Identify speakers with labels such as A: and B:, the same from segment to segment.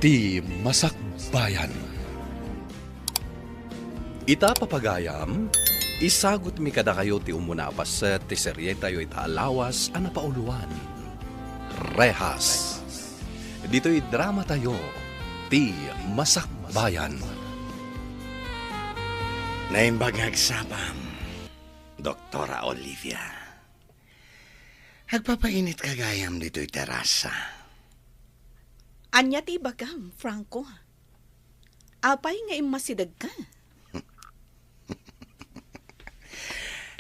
A: Ti Masakbayan. Ita papagayam, isagot mi kada kayo ti umuna apaset ti serye tayo itaalawas ang napauluan. Rehas. Dito'y drama tayo, ti Masakbayan.
B: Naimbagag sabam, Doktora Olivia. Agpapainit kagayam dito'y terasa.
C: Anya ti bagam, Franco. Apay nga imasidag ka.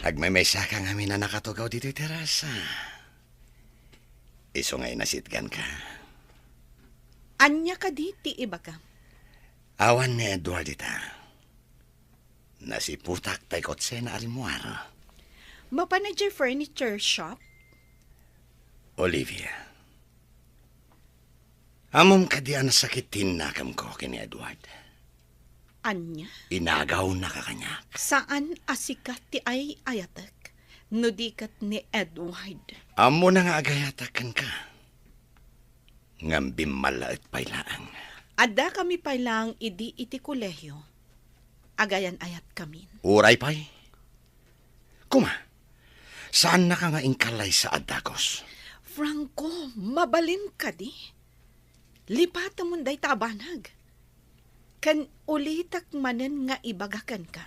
B: Agmamesa ka nga na nakatugaw dito'y terasa. Iso nga'y nasitgan ka.
C: Anya ka di ti ibagam.
B: Awan ni Edward ita. Nasiputak tay kotse na almuar.
C: Mapanager furniture shop?
B: Olivia. Amom ka di nasakitin na kam ko kini Edward.
C: Anya?
B: Inagaw na ka kanya.
C: Saan asikat ti ay ayatek? Nudikat ni Edward.
B: Amo na nga agayatakan ka. Ngambim malaat pailaang.
C: Ada kami pailang idi iti kolehyo. Agayan ayat kami.
B: Uray pay. Kuma, saan na ka nga ingkalay sa Adagos?
C: Franco, mabalin ka di. Lipatan mo day tabanag. Kan ulitak manen nga ibagakan ka.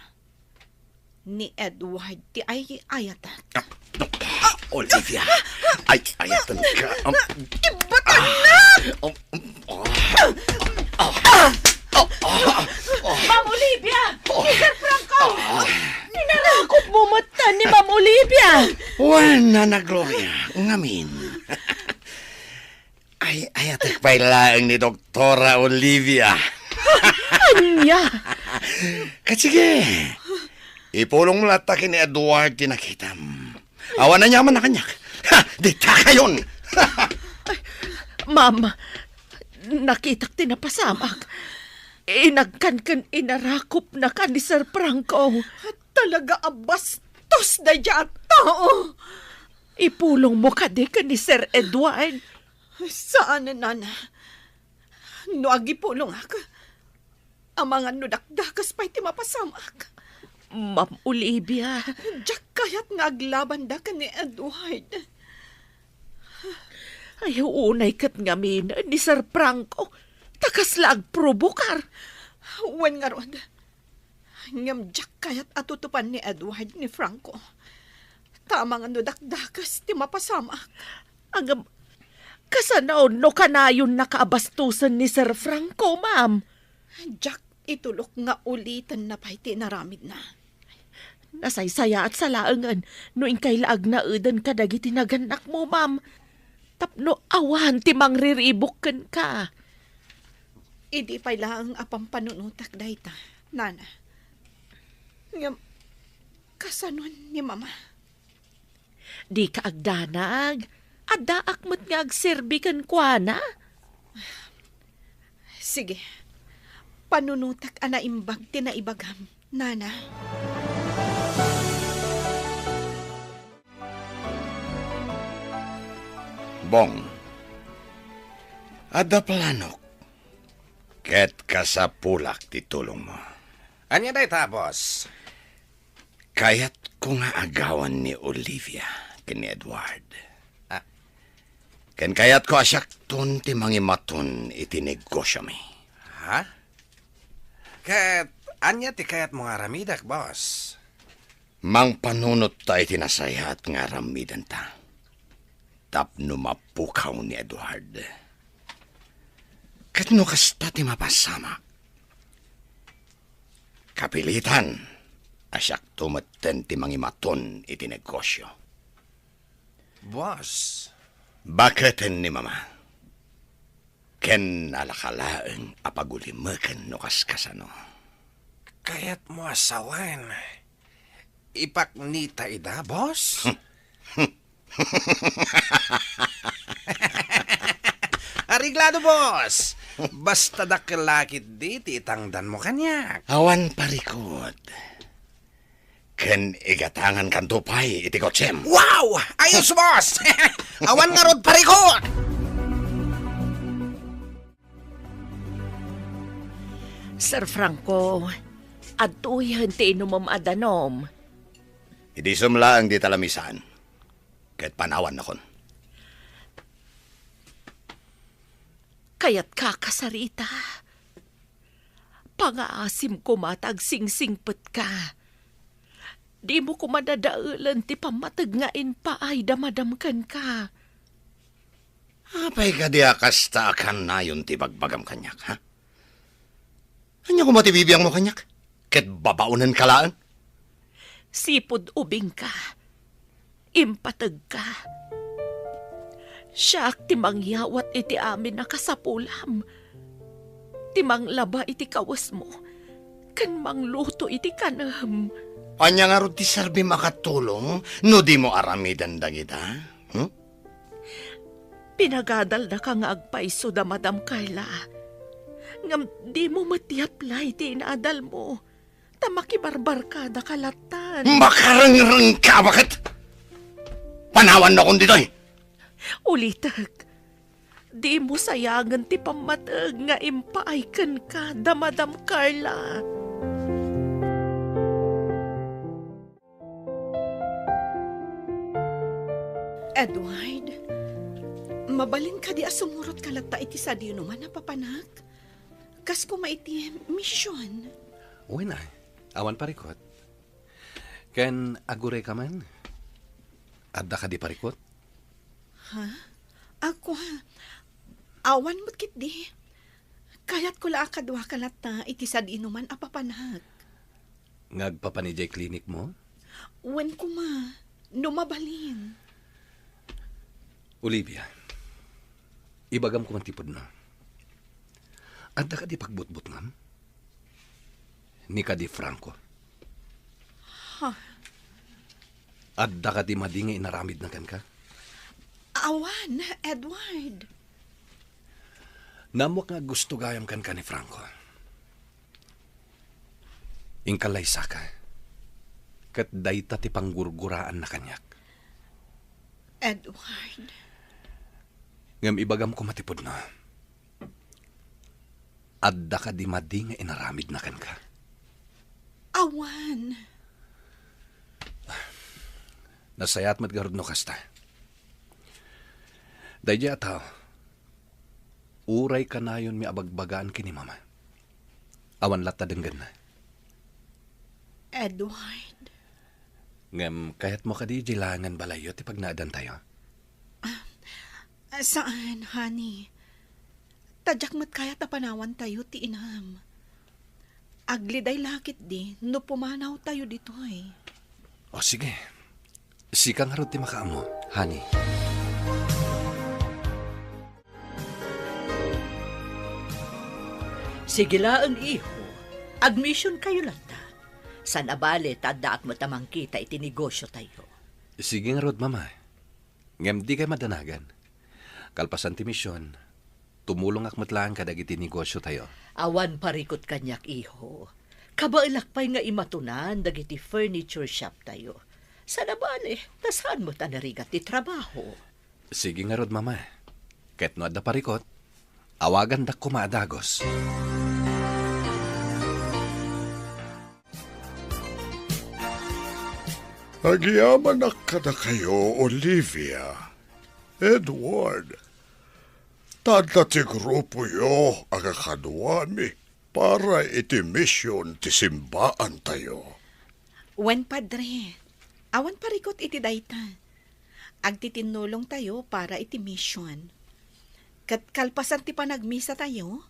C: Ni Edward ti ay ayatak.
B: Olivia, ay ayatan ka.
C: Ibatan na!
D: Ma'am Olivia! Mr. Franco! Ninarakot mo mata ni Ma'am Olivia!
B: Wala na, Gloria. Ngamin. Ay, ayatak pailaang ni Doktora Olivia.
D: Anya!
B: Katsige. Ipulong mo latakin ni Edward tinakitam. Awan na nyaman na kanyak. Ha! Dita kayon!
D: Ma'am, nakitak tinapasamak. Inagkan inarakop na ka ni Sir Franco.
C: Talaga abastos na dyan tao.
D: Ipulong mo ka di ka ni Sir Edward.
C: Saan na nana? No agipulong ako. Ang mga nudakdakas pa'y timapasamak.
D: Ma'am Olivia.
C: Diyak kaya't nga aglaban da ka ni Edward.
D: Ay, unay kat ngamin ni Sir Franco. Takas lag probokar.
C: Wen nga ron. Ngam diyak kaya't atutupan ni Edward ni Franco. Tama nga nudakdakas timapasamak.
D: Ang kasanaw no kanayon nakaabastusan ni Sir Franco, ma'am.
C: Diyak itulok nga ulitan na pa'y tinaramid na.
D: Nasaysaya at salaangan no inkailaag na edan kadagi tinaganak mo, ma'am. Tapno awan timang riribok ka.
C: Idi pa'y lang apang panunutak dayta, nana. Ngam, kasanon ni mama.
D: Di ka agdanag. Adda akmat nga agserbikan kwa na.
C: Sige, panunutak ana imbag tinaibagam, nana.
B: Bong, ada planok. Ket kasapulak titulong mo.
E: Anya day ta, boss?
B: Kaya't ko nga agawan ni Olivia kini Edward. Ken kaya't ko asyak ton ti mangimaton iti negosyo mi.
E: Ha? Ket anya ti kayat mo nga ramidak, boss?
B: Mang panunot ta iti nasayat nga ramidan ta. Tapno mapukaw ni Edward. Ket no kasta ti mapasama. Kapilitan, asyak tumaten ti mangimaton iti negosyo.
E: Boss?
B: Baketen ni mama? Ken alakalaeng apagulimaken no kaskasano.
E: Kayat mo asawan. Ipaknita ida, boss? Ariglado, boss. Basta dakilakit di, titangdan mo kanyak.
B: Awan parikod. Ken igatangan kantupay iti kotsem.
E: Wow! Ayos, boss! Awan nga rod parikot!
D: Sir Franco, atuyan ti inumam adanom.
B: Idi sumla ang di talamisan. Kahit panawan na kon.
D: Kaya't kakasarita. Pangaasim ko matag singsingpet ka. Di mo ko madadaulan ti pamatag ngain pa ay damadamkan ka.
B: Apay ka di akasta akan na yun ti bagbagam kanyak, ha? Anya ko matibibiyang mo kanyak? Ket babaunan kalaan?
D: Sipod ubing ka. Impatag ka. Siyak timang yawat iti amin na kasapulam. Timang laba iti kawas mo. Kan mangluto iti kanam.
B: Anya nga ro ti sarbi makatulong, no di mo aramidan dagita? Hmm?
D: Pinagadal na ka nga agpaiso da Madam Carla. Ngam di mo matiaplay ti inaadal mo. Tamakibarbar ka da kalatan.
B: Makarang-rang ka, bakit? Panawan na kong ditoy.
D: Ulitag, di mo sayangan ti pamatag nga impaaykan ka da Madam Carla.
C: Edward, mabalin ka di asumurot kalata iti sa di naman napapanak. Kas ko maiti mission.
A: Uy na, awan parikot. Ken agure ka man? Adda ka di parikot?
C: Ako ha, awan mo't kit di. Kaya't ko la akadwa kalata iti sa di naman apapanak.
A: Ngagpapanijay klinik mo?
C: Wen ko ma, numabalin.
A: Olivia, ibagam ko man tipod na. Adda ka di pagbutbut ngam? Ni ka di Franco. Adda ka di madinga inaramid na kan ka?
C: Awan, Edward.
A: Namok nga gusto gayam kan ka ni Franco. Ingkalay saka. Kat dayta ti panggurguraan na kanyak.
C: Edward.
A: Ngam ibagam ko matipod na. Adda ka di madinga inaramid na kan ka.
C: Awan.
A: Nasayat matgarod no kasta. Dayja ataw. Uray ka na yun mi abagbagaan kini mama. Awan lata denggan na.
C: Edward.
A: Ngam kahit mo ka di jilangan balayo ti pag naadan tayo.
C: Saan, honey? Tadyak mat kaya tapanawan tayo ti inam. Agliday lakit di, no pumanaw tayo dito ay.
A: O sige. Sikang harot ti makaamo, honey.
F: Sige lang, iho. Admission kayo lang ta. Sa nabali, tadaak mo tamang kita itinegosyo tayo.
A: Sige nga rod, mama. Ngam di kay madanagan. Kalpasan ti misyon, tumulong ak matlaan kadagiti negosyo tayo.
F: Awan parikot kanyak, iho. Kabailakpay nga imatunan dagiti furniture shop tayo. Sa nabali, tasan mo ta narigat ti trabaho.
A: Sige nga rod, mama. Kahit no adda parikot, awagan dak kumadagos.
B: Agyaman na kada kayo, Olivia. Edward. Tadta ti grupo yo agakadwami para iti mission ti simbaan tayo.
C: Wen padre, awan parikot iti dayta. Agtitinulong tayo para iti mission. Kat kalpasan ti panagmisa tayo,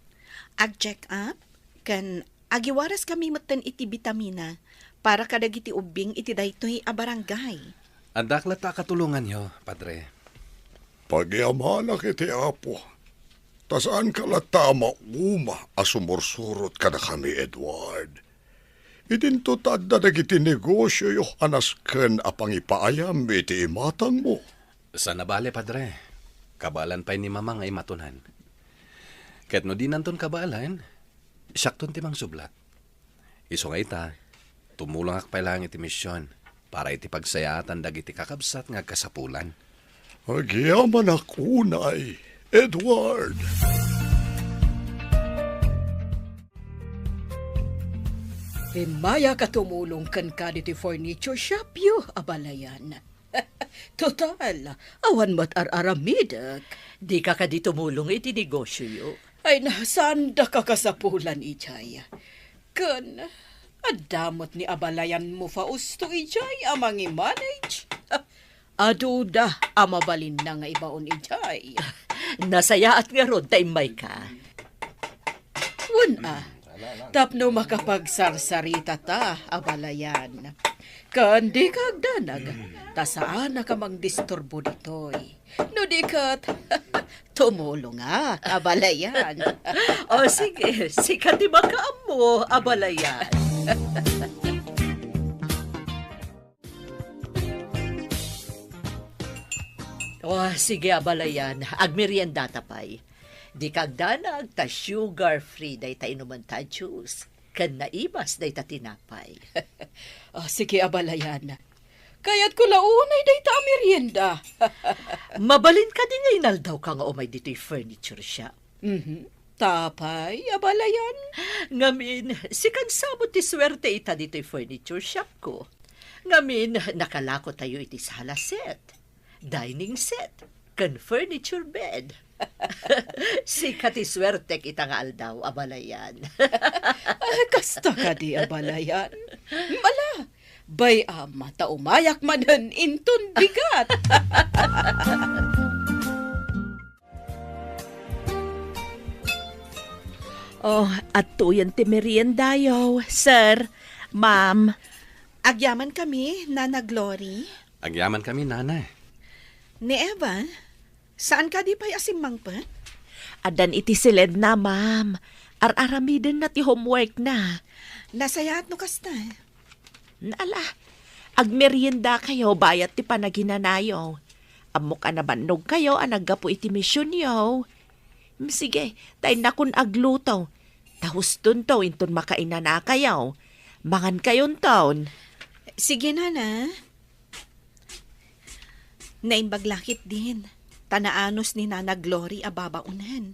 C: ag-check up, kan agiwaras kami matan iti vitamina para kadagiti ubing iti daytoy a barangay.
A: Andak lata katulungan nyo, padre.
B: Pagyamanak iti apo. Tasaan ka lata mauma asumursurot ka na kami, Edward. Idinto tadda dagiti negosyo yo anasken apang ipaayam iti imatang mo.
A: Sa nabale, padre. Kabalan pa'y ni mama nga imatunan. Kahit no di nanton kabalan, siyakton timang sublat. Iso nga ita, tumulong ak lang iti misyon para iti pagsayatan dagiti kakabsat nga kasapulan.
B: Agyaman akunay, Edward.
F: Maya ka tumulong kan ka dito furniture shop yo, abalayan. Total, awan mat aramidak. Di ka di tumulong iti negosyo yo. Ay nasanda ka kasapulan, Ijay. Kan, adamot ni abalayan mo fausto, Ijay, amang i-manage. Aduda, amabalin na nga ibaon, Ijay. Nasaya at nga ron, taimay ka. Tapno makapagsarsarita ta, abalayan. Kandi kag danag, ta saan na ka mang disturbo ditoy. No di kat, tumulong nga, abalayan. O sige, sikat di makaam mo, abalayan. O sige, abalayan, agmerienda tapay. Di kag danag, ta sugar-free day ta inuman ta juice. Kan naibas day ta tinapay. Sige, abalayan. Kaya't ko launay day ta merienda. Mabalin ka din ngay naldaw ka nga umay dito'y furniture shop. Tapay, abalayan. Ngamin, sikan sabot ti swerte ita dito'y furniture shop ko. Ngamin, nakalako tayo iti sala set, dining set, kan furniture bed. Sikat ti swerte kita nga aldaw, abalayan. Kasta ka di, abalayan. Mala, bay ama, ta umayak manan inton bigat.
D: Oh, at tuyan ti merienda yo, sir, ma'am.
C: Agyaman kami, Nana Glory.
A: Agyaman kami, nanay.
C: Ni Eva, saan ka di pa'y asimang pa?
D: Adan iti silid na, ma'am. Ar-aramiden na ti homework na.
C: Nasayaat no kasta.
D: Naala, agmerienda kayo bayat ti panaginanayo. Amok anabannog kayo anaggapo iti misyon yo. Sige, tayo na kun agluto. Tahuston to inton makainana kayo. Mangan kayon taon.
C: Sige, Nana. Naimbaglakit din. Tanaanos ni Nana Glory ababaunan.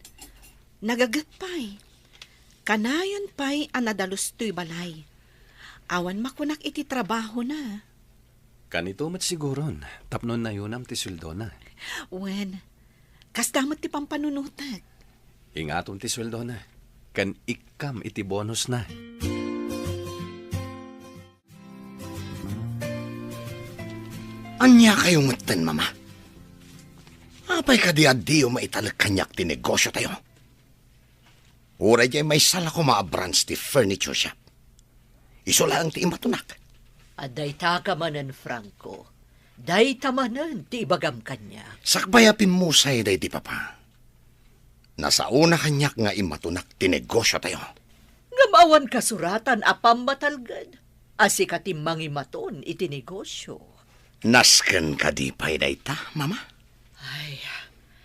C: Nagagat pa'y. Kanayon pa'y anadalus to'y balay. Awan makunak iti trabaho na.
A: Kanito mat siguron, tapnon na yunam ti sweldo na.
C: Wen, kastamot ti pampanunutat.
A: Ingaton ti sweldo na. Kan ikam iti bonus na.
B: Anya kayong matan, mama? Apay ka di maitalag kanyak ti negosyo tayo. Uray jay may sala ko maabrans ti furniture shop. Iso lang ti imatunak.
F: Aday ta ka manan, Franco. Day tamanan, ti ibagam kanya.
B: Sakbayapin mo say day di papa. Nasa una kanyak nga imatunak ti negosyo tayo.
F: Ngamawan kasuratan apam matalgad. Asikatim mangimaton iti negosyo.
B: Nasken ka di pay day ta, mama?
F: Ay,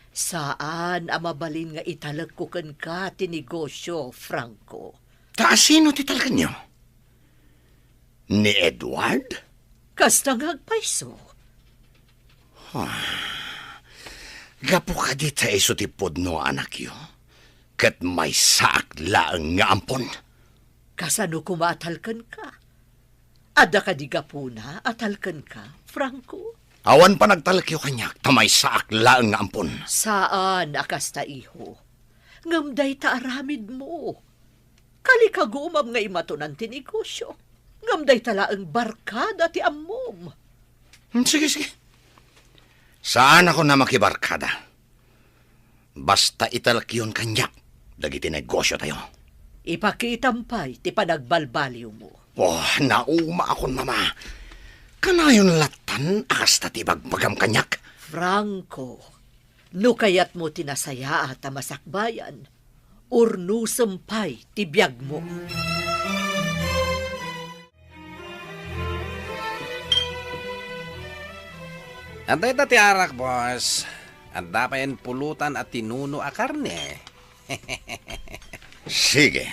F: saan amabalin nga italag ko kan ka ti negosyo, Franco?
B: Taasino ti talaga nyo? Ni Edward?
F: Kastang agpaiso.
B: Gapo ka di ta iso ti podno anak yo. Kat may saak laang nga ampon.
F: Kasano kumatalkan ka? Ada ka di gapuna atalkan ka, Franco?
B: Awan pa nagtalakyo kanyak, tamay saak laang nga ampon.
F: Saan akasta iho? Ngamday ta aramid mo. Kalikagumam nga imatunan ti negosyo. Ngamday talaang barkada ti ammom.
B: Sige, sige. Saan ako na makibarkada? Basta italakyon kanyak, dagiti negosyo tayo.
F: Ipakitampay ti panagbalbaliw mo.
B: Oh, nauma akon, mama. Kanayon latan, akasta ti bagbagam kanyak.
F: Franco, no kayat mo tinasaya at masakbayan, urnusampay ti biyag mo.
E: Antay ta ti arak, boss. Anda pa yan pulutan at tinuno a karne.
B: Sige.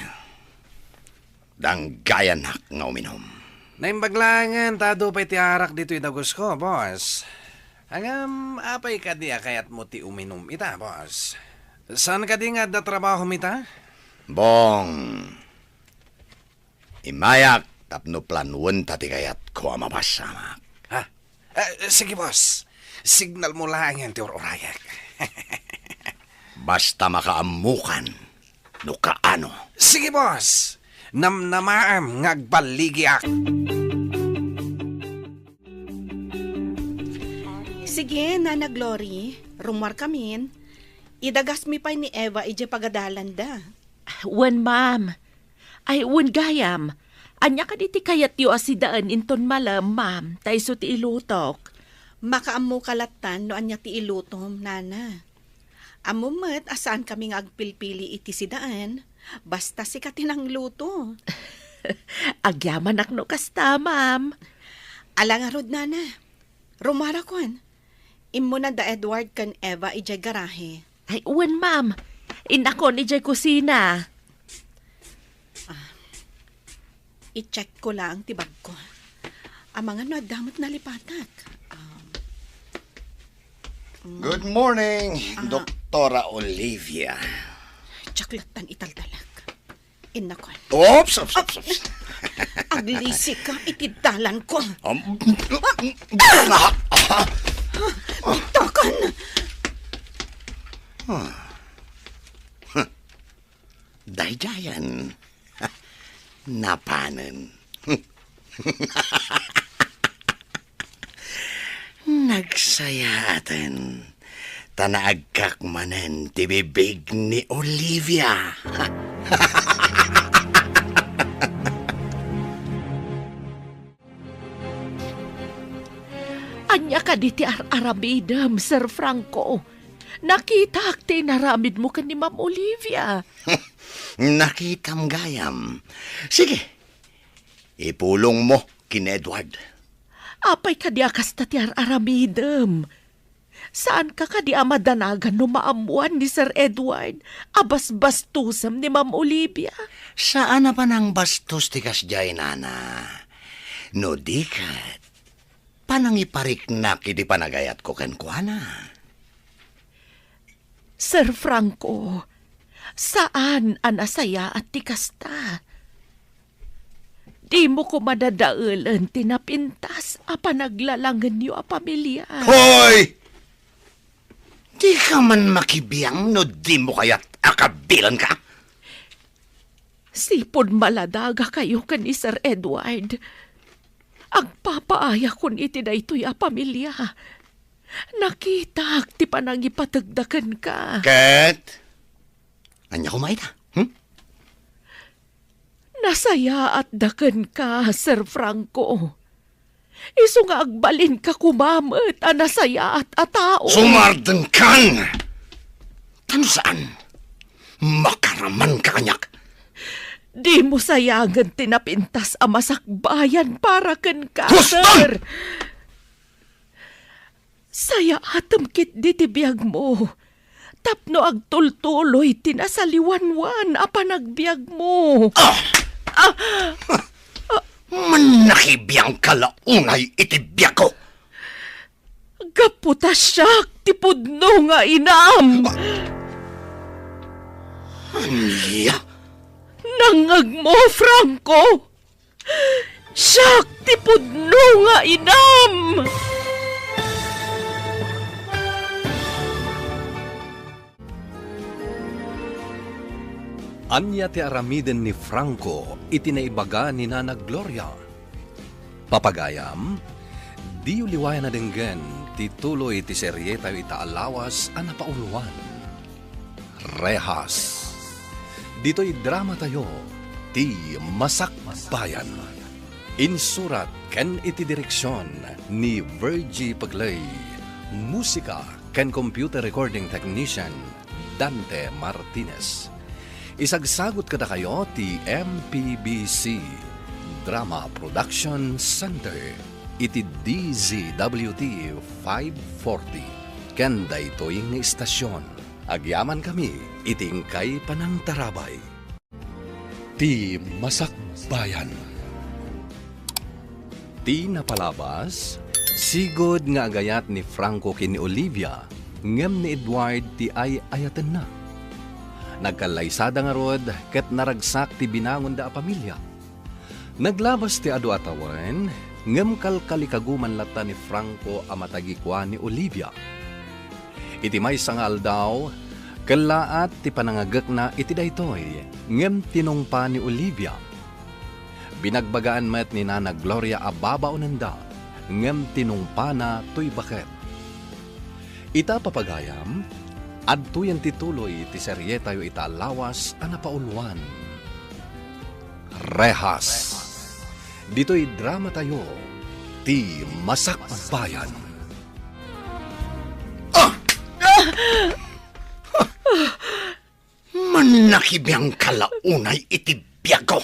B: Danggayanak nga uminom.
E: Naimbaglangan, tado pa'y ti arak dito itagos ko, boss. Hangam, apay ka di akayat mo ti uminom ita, boss. Saan ka di nga da trabaho mita?
B: Bong. Imayak Tapno planuan tati kayat ko mapasama.
E: Ha? Sige, boss. Signal mo lang yan, Tiyor Orayak.
B: Basta makaamukan, no kaano.
E: Sige, boss. Namnamaam ngagbaligyak.
C: Sige, Nana Glory. Rumar kamin. Idagas mi pa ni Eva ije pagadalan da.
D: Wen ma'am. Ay, wen gayam. Anya ka diti kayat yu asidaan inton malam, ma'am. Tayso ti ilutok.
C: Makaamu kalatan no anya ti ilutom, Nana. Amumet asaan kami ngagpilpili iti sidaan. Basta si katinang luto.
D: Agyaman akno kasta, ma'am.
C: Alangarod, Nana. Rumara kon. Imo na da Edward kan Eva ije garahe.
D: Ay, wen ma'am. Inakon ijay kusina.
C: I-check ko lang tibag ko. Ang mga no damot na lipatak.
B: Good morning, Doktora Olivia.
C: Tsaklatan italdalag. Inakon.
B: Oops.
C: Aglisi ka itidalan ko. Bitakan!
B: Daydayan. Napanan. Nagsayatan. Tanaagkakmanan ti bibig ni Olivia.
D: Anya ka diti aramidam, Sir Franco. Nakita akti naramid mo ka ni Ma'am Olivia.
B: Nakitam gayam. Sige, ipulong mo kin Edward.
D: Apay ka di akas tati aramidam. Saan ka di amadanagan no maamuan ni Sir Edward? Abas-bastusam ni Ma'am Olivia.
B: Saan na pa nang bastos ti kasjay, Nana? No dikat. Panangiparik na kiti panagayat ko kenkwana.
D: Sir Franco, saan anasaya at tikasta? Di mo ko madadaulan tinapintas a panaglalangan niyo a pamilya.
B: Hoy! Di ka man makibiyang no di mo kaya't akabilan ka?
D: Sipod maladaga kayo kan ni Sir Edward. Agpapaaya kun iti da ito'y a pamilya. Nakita ti panangipatagdakan ka.
B: Kat? Anya kumaita?
D: Nasaya at dakan ka, Sir Franco. Isu nga agbalin ka kumamit, nasaya at atao.
B: Sumardeng kan! Tano saan? Makaraman ka kanyak.
D: Di mo sayangan tinapintas a masakbayan para ken ka,
B: Huston!
D: sir. Saya atam kit ditibiyag mo. Tapno agtultuloy tinasaliwanwan a panagbiag mo.
B: Manakibiyang kalaungay itibiyag ko.
D: Gaputa siyak tipudno nga inam.
B: Anya?
D: Nangag mo, Franco. Siyak tipudno nga inam.
A: Anya ti aramiden ni Franco itinaibaga ni Nana Gloria. Papagayam, di uliwayan na denggan ti tuloy ti serye tayo itaalawas ang napauluan. Rehas. Dito'y drama tayo, ti Masakbayan. Insurat ken iti direksyon ni Virgie Paglay. Musika ken computer recording technician Dante Martinez. Isagsagot kada kayo ti MPBC Drama Production Center iti DZWT 540 ken daytoy nga istasyon. Agyaman kami itingkay panangtarabay. Ti Masakbayan. Ti napalabas, sigod nga agayat ni Franco kini Olivia, ngem ni Edward ti ay ayaten na. Nagkalaysada nga rod ket naragsak ti binangon da a pamilya. Naglabas ti adu atawan, ngem kalkalikaguman lata ni Franco a matagikwa ni Olivia. Iti may sangal daw, kalaat ti panangagak na iti daytoy, ngem tinungpa ni Olivia. Binagbagaan met ni Nana Gloria a babaonanda, ngem tinungpa na tuy baket. Ita papagayam, adto yan tituloy ti serye tayo ita lawas a napauluan. Rehas. Dito'y drama tayo, ti Masakbayan.
B: Manakibiyang kalaunay iti biyag ko.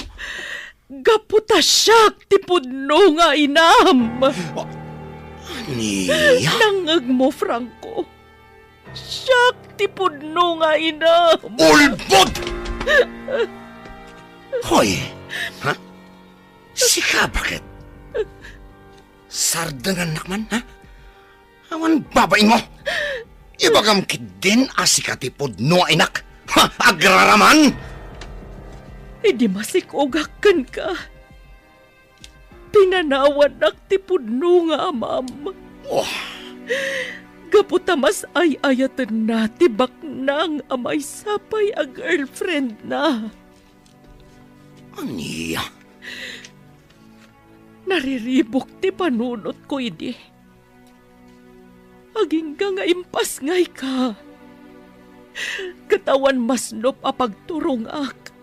D: Gaputasyak ti pudno nga inam.
B: Niya?
D: Nangag mo, Franco. Siyak ti pudno nga inam.
B: Ulbod! Hoy, ha? Sika, bakit? Sardangan nakman, ha? Awan babain mo. Ibagam kidin asikatipod no inak. Ha, agraraman!
D: Hindi masikogakan ka. Pinanawan naktipod no nga, ma'am.
B: Oh,
D: Gaputa mas ay ayatan na tibak nang amay sapay a girlfriend na.
B: aniya?
D: Nariribok ti panunot ko idi. Aging ka nga impas ngay ka. Katawan masnop a pagturong ak.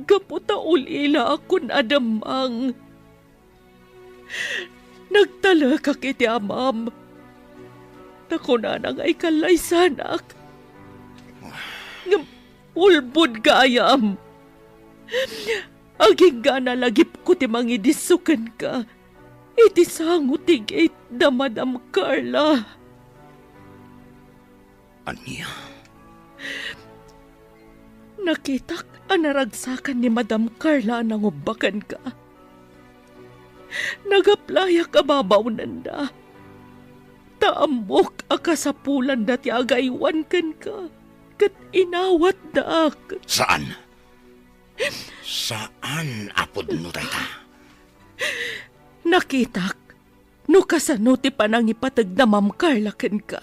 D: Gaputa ulila akon adamang. Nagtala ka kiti amam. Nakunan ay kalay sanak. Ngam ulbud gayam. Aging gana lagip ko ti mangidisukan ka. Iti sango ti gate da Madam Carla.
B: Aniya?
D: Nakitak anaragsakan ni Madam Carla nang ubakan ka. Nagaplaya ka babaw nanda. Taambok akasapulan da ti agaywan kan ka. Kat inawat daak.
B: Saan? Saan apod no tayta?
D: Nakitak, no kasano ti panangipatag na Ma'am Carla ken ka.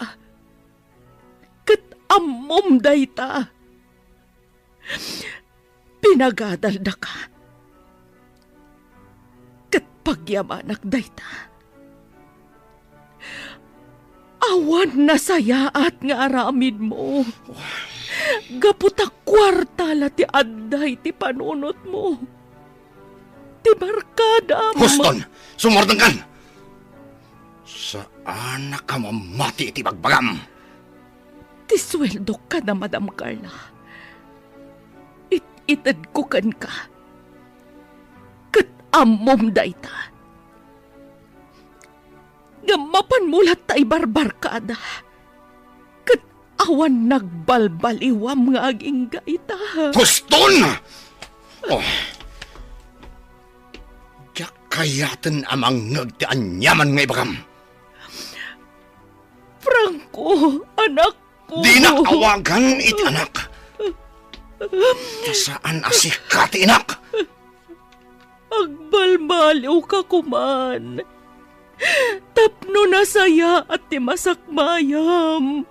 D: Kat amom dayta. Pinagadalda ka. Kat pagyamanak dayta. Awan na sayaat nga aramid mo. Gaputa kwarta la ti adday ti panunot mo. Ti barkada mo.
B: Huston! Sumordang kan! Saan na ka mamati iti bagbagam?
D: Ti sweldo ka na, Madam Carla. Itad ko kan ka. Kat amom dayta. Gamapan mulat tay barbarkada. Kat awan nagbalbaliwam nga aging gaita.
B: Huston! Oh. Diyak kayaten amang ngagtaan yaman nga ibagam.
D: Franco, anak ko.
B: Di na awagan iti anak. Saan asikati inak?
D: Agbalbaliw ka kuman. Tapno na saya at ti masakmayam.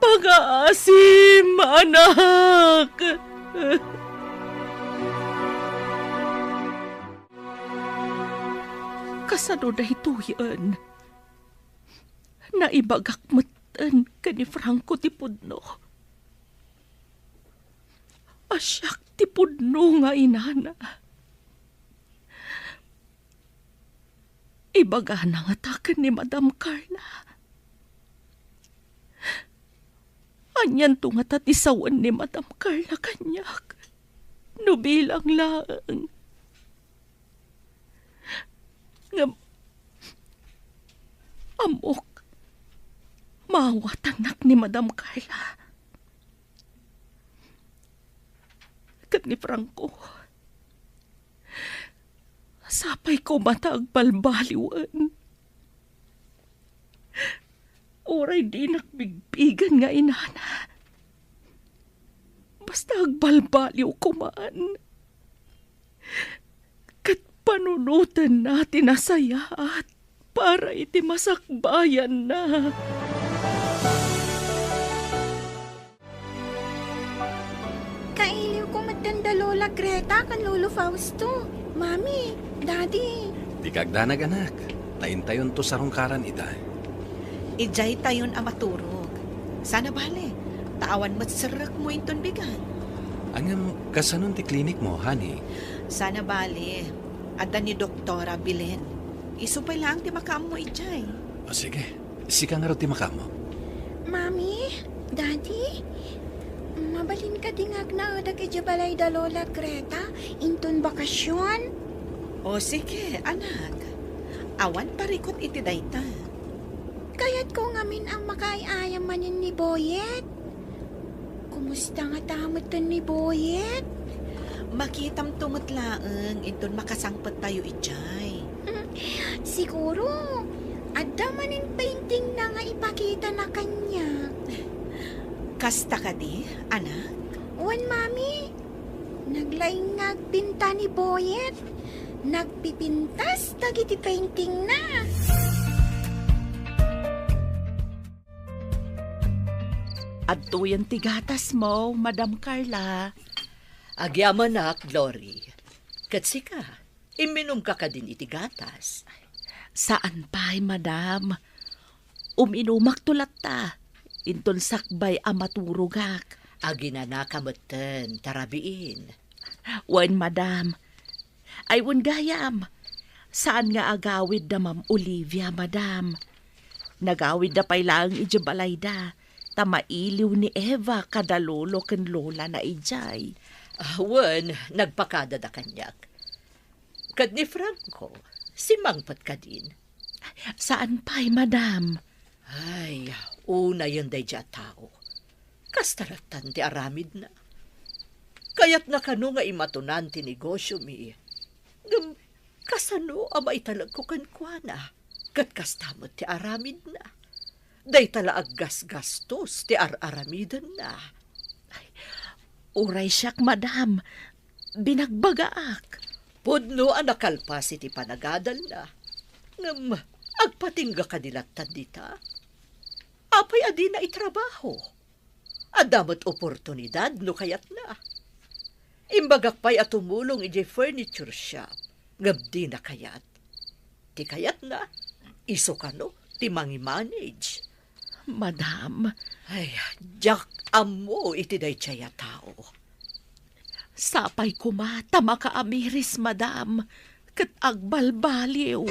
D: Pag-aasim, anak. Kasano na ito yan? Naibagak matan ka ni Franco ti pudno. Asyak ti pudno nga inana. Ibaga na nga takan ni Madam Carla. Anyan to nga tatisawan ni Madam Carla kanyak. No bilang laang. Ngam, amok, mawatanak ni Madam Carla. Kat ni Franco, sapay ko mata agbalbaliwan. Oray di nakbigbigan nga inana. Basta agbalbaliw ko man. Kat panunutan natin nasayaat para iti masakbayan na.
G: Kailiw ko matanda Lola Greta kan Lolo Fausto. Mami, Daddy.
A: Di kagdanag anak. Taintayon to sa rungkaran ita.
C: Ijay tayon amaturog. Sana bale, tawan mo't sarak mo inton bigan.
A: Angam kasanon ti klinik mo, honey.
C: Sana bale, ada ni Doktora Bilen. Isupay lang ti makam mo ijay.
A: O sige, sika nga ro ti makamo.
G: Mami, Daddy. Mabalin ka dingag na ada kay Jabalay da Lola Greta. Inton bakasyon.
C: O sige, anak. Awan parikot iti dayta.
G: Kaya't ko ngamin ang makaayayam manin ni Boyet. Kumusta nga tamot ni Boyet?
C: Makitam tumutlaeng inton makasangpet tayo ijay.
G: Siguro, adda manin painting na nga ipakita na kanya.
C: Kasta ka di, anak?
G: Wan, Mami. Naglaingag pinta ni Boyet. Nagpipintas dagiti painting na.
D: Adto yan tigatas mo, Madam Carla.
F: Agyaman na, Glory. Katsika, iminom ka ka din iti gatas.
D: Saan pa'y, Madam? Uminumak tulat ta. Inton sakbay amaturugak.
F: Agina kameten, tarabiin.
D: Wan, Madam. Ay, wan gayam. Saan nga agawid da, Ma'am Olivia, Madam? Nagawid da pa'y lang ijabalay da. Tamailiw ni Eva kada lolo ken lola na ijay.
F: Wen, nagpakada da kanyak. Kad ni Franco, si mangpat ka din.
D: Saan pa'y, Madam?
F: Ay, una yun day dya tao. Kastaratan ti aramid na. Kaya't nakano nga imatunan ti negosyo mi. Ngam, kasano ama italag ko kankwana. Kat kastamot ti aramid na. Day tala aggas-gastos ti aramidan na.
D: Uray siyak, Madam. Binagbagaak.
F: Pudno ang nakalpas iti panagadal na. Ngam, agpatingga ka dilatan dita. Apay adi na itrabaho. Adamot oportunidad no kayat na. Imbagak pa'y atumulong iti furniture shop. Ngam di na kayat. Ti kayat na, iso ka no, ti mangi-manage.
D: Madam,
F: Ay, jak amo iti day tsaya tao.
D: sapay kumata makaamiris, Madam. Kat agbalbaliw.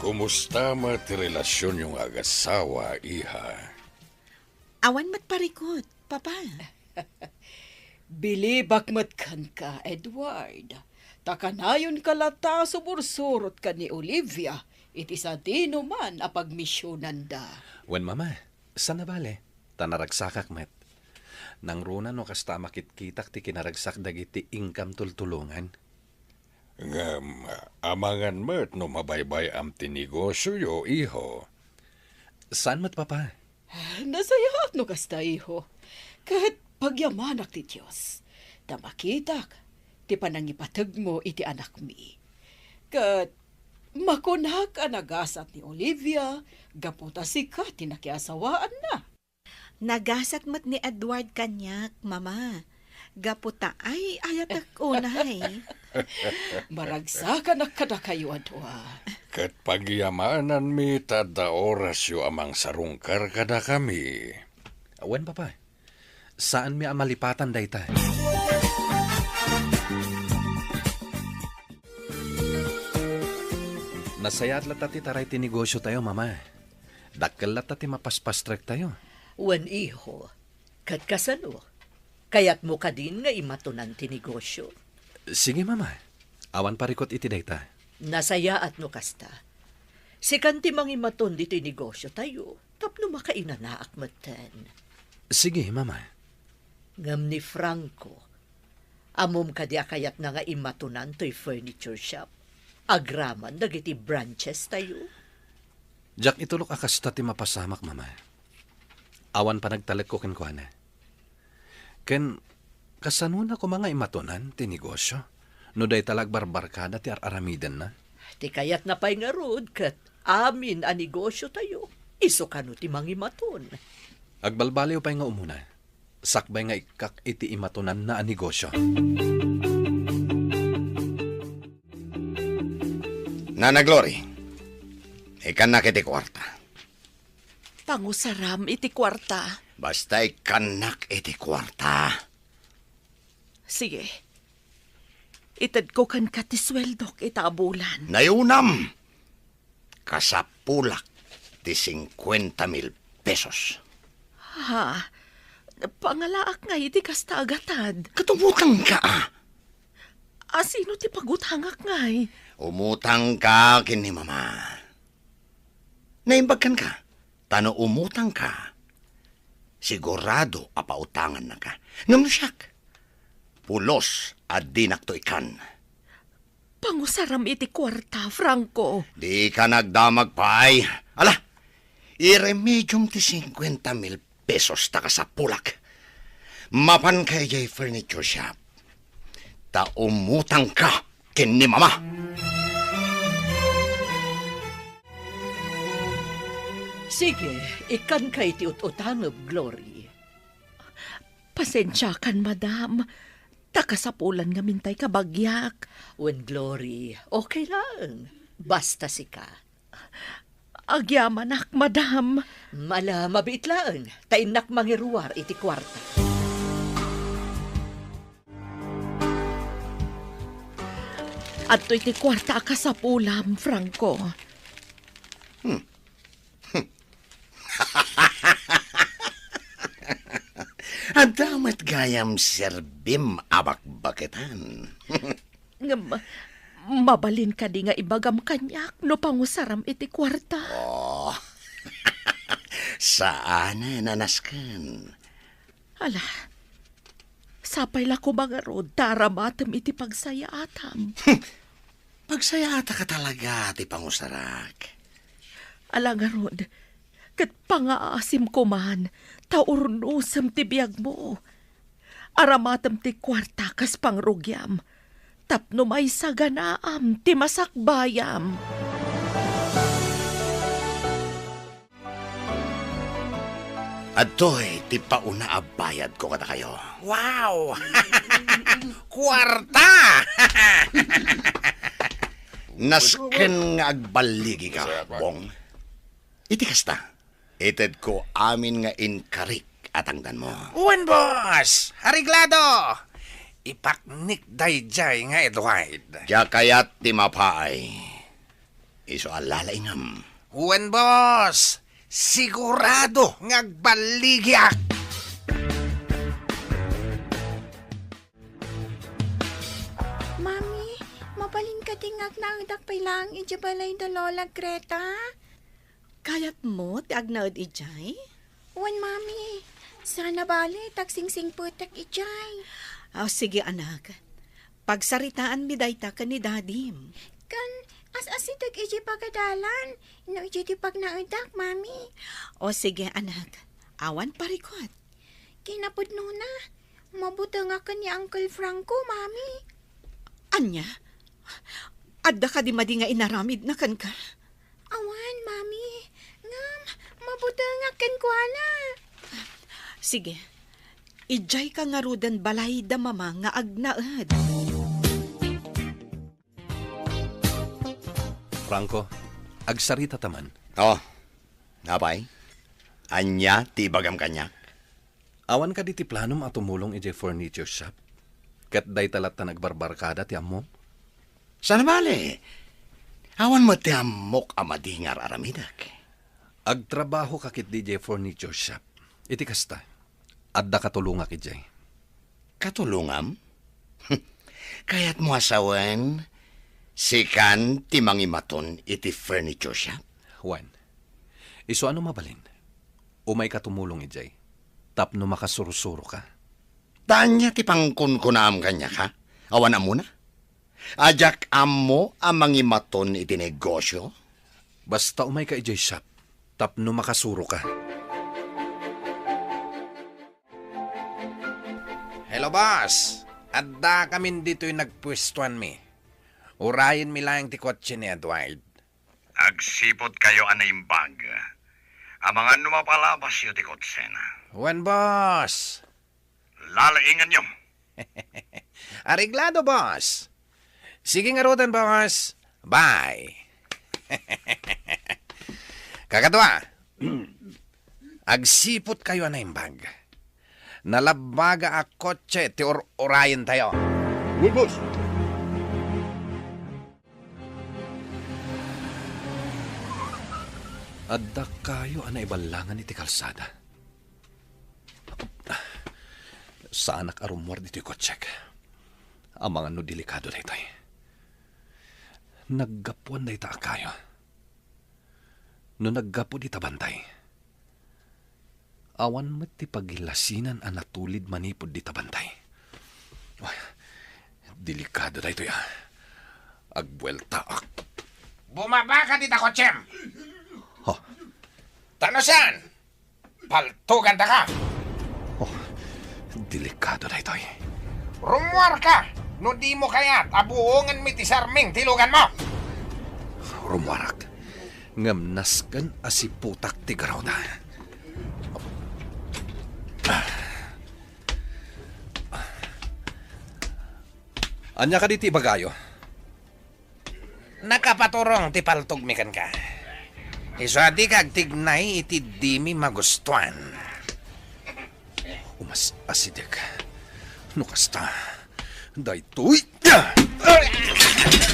B: Kumusta ti relasyon yung agasawa, iha?
C: Awan mat parikot, papa.
H: Bilibak matkan ka, Edward. Takanayon kalata subursurot ka ni Olivia. Iti sa dino man apagmisyonan da.
A: Wen mama, sana bale? Tanaragsakak met. Nang runa no kasta makitkitak ti kinaragsak dagiti income tultulungan.
B: Ngam, amangan met no mabaybay am tinegosyo yo, iho.
A: Saan mat papa?
H: Nasayaat no kasta, iho. Kahit pagyamanak ti Diyos. Tamakitak, ti panangipatag mo iti anak mi. Kat makunak ang nagasat ni Olivia, gaputa sika tinakiasawaan na.
C: Nagasat mat ni Edward kanyak, mama. Gaputa ay ayatak unay.
H: Maragsakan na kada kayo adwa.
B: Kat pagyamanan mi tada oras yo amang sarungkar kada kami.
A: Wen papa? Saan mi amalipatan dayta? Nasayat lata ti taray ti negosyo tayo, mama. Dakkel lata ti mapaspastrek tayo.
F: Wan iho, kat kasano. Kaya't mo ka din nga imatunan ti negosyo.
A: Sige, mama. Awan parikot iti dayta.
F: Nasaya at no kasta. Si kanti mangimaton dito negosyo tayo, tapno makainanaak maten.
A: Sige, mama.
F: Ngam ni Franco, amom ka di akayat na nga imatunan to'y furniture shop. Agraman dagiti branches tayo.
A: Jack itulok akasta ti mapasamak, mama. Awan pa nagtalag ko kenkwana. Ken, kasanuna ko mga imatunan, ti negosyo. No day talag barbarkada ti aramiden na.
F: Ti kayat na pa'y nga rod, kat amin a negosyo tayo. Iso ka no ti mangimaton.
A: Agbalbaliw pa'y nga umuna. Sakbay nga ikak iti imatunan na a negosyo.
B: Nana Glory, ikan na kiti kwarta.
D: Pangusaram iti kwarta.
B: Basta ikanak iti kwarta.
D: Sige. Itad ko kan katisweldok itabulan.
B: Nayunam, kasapulak ti 50,000 pesos.
D: Ha? Pangalaak nga iti kasta agatad.
B: Katubutang ka
D: Asino ti pagutangak ngay?
B: Umutang ka kini mama. Naimbagkan ka. Tano umutang ka. Sigurado apautangan na ka. Ngam siyak. Pulos at dinak to ikan.
D: Pangusaram iti kwarta, Franco.
B: Di ka nagdamag pa'y. Ala, iremedium ti 50,000 pesos taka sa pulak. Mapan kay jay furniture shop. Ta umutang ka kini mama.
F: Sige, ikan kay ti utangab, Glory.
D: Pasensya kan, madam. Takasapulan nga mintay kabagyak.
F: When Glory, okay lang. Basta sika.
D: Agyamanak, madam.
F: Mala, mabit lang. Tainak mangiruar iti kwarta.
D: At iti kwarta kasapulam, Franco.
B: Adamat gayam serbim abak-baketan.
D: Mabalin ka di nga ibagam kanyak no pangusaram iti kwarta.
B: Oh, saan nanaskan?
D: Ala, sapay la ko mga rod, taramatam iti pagsayaatam.
B: Pagsayata ka talaga, ti pangusarak.
D: Ala nga rod, kat pangaasim ko man, taurnusam ti biyag mo. Aramatam ti kwarta kas pangrugyam, tapno may saganaam ti masakbayam.
B: Adoy, ti pauna abayad ko kada kayo.
E: Wow! Kwarta!
B: Nasken nga agbaligi ka, Bong. Iti kasta, ited ko amin nga inkarik atangdan mo.
E: Uwan, boss! Ariglado! Ipaknik dayjay nga Edward.
B: Kaya kayat ti mapaay. Iso alalaingam.
E: Uwan, boss! Sigurado ngagbaligyak!
G: Mami, mabalin ka tingag na ang dakpay lang ijabalay da Lola Greta.
C: Kayat mo, ti agnaod ijay?
G: Wan, Mami. Sana bali, taksingsing putek ijay.
C: Sige, anak. Pagsaritaan mi dayta ka ni dadim.
G: Kan, as-asidag iji pagadalan. No iji ti pagnaudak, Mami.
C: Sige, anak. Awan parikot.
G: Kinapod na. Mabuta nga ka ni Uncle Franco, Mami.
C: Anya? Adda ka di madi nga inaramid na kan ka.
G: Awan, Mami. Ngam, mabuta nga kan kwa na.
C: Sige. Ijay ka nga rudan balay da mama nga agnaad.
A: Franco, agsarita taman.
B: Oh, napay? Anya, ti bagam kanyak?
A: Awan ka di ti planom at tumulong iti furniture shop. Kat day talat na nagbarbarkada ti ammo.
B: Sana bali? Awan mo ti amok amadingar aramidak.
A: Agtrabaho kakit DJ furniture shop. Iti kasta. Adda katulungak ijay.
B: Katulungam? Kayat mo asawan, sikan ti mangimaton iti furniture shop?
A: Juan, iso ano mabalin? Umay ka tumulong ijay. Tapno makasurusuro ka.
B: Tanya ti pangkunkunam kanya ka? Awan amuna? Ajak amo ang mangimaton iti negosyo?
A: Basta umay ka ijay shop. Tapno makasuro ka.
E: Hello, boss. Adda kami dito'y nagpwestuan mi. Urayin mi lang ti kotse ni Edward.
I: Agsipot kayo anaimbag. Ang mga numapalabas yu ti kotsena.
E: Wan, boss.
I: Lalaingan nyo.
E: Areglado, boss. Sige nga rotan, boss. Bye. Kakadwa. Agsipot kayo anaimbag. Nalabaga a kotse ti orayin tayo.
B: Well, boss.
A: Adda kayo anay balangan iti kalsada. Sa anak arumwar dito'y kotsek. Ang mga no delikado daytoy. Naggapuan day ta kayo. No naggapo di ta bantay. Awan met ti pagilasinan ang natulid manipod di ta bantay. Ay, delikado daytoy ah. Agbuelta ak.
E: Bumaba ka dita, kotsem.
A: Oh,
E: Tanosan. Paltugan ta ka.
A: oh, delikado daytoy.
E: Rumuar ka. No di mo kayat, abuongan mi ti sarming tilugan mo.
A: Rumwarak. Ngamnaskan asiputak ti garaw na. Anya ka diti bagayo?
E: Nakapaturong ti paltugmikan ka. Iswati kag tignay iti di mi magustuhan.
A: Umas asidek. No kasta. Daytoy.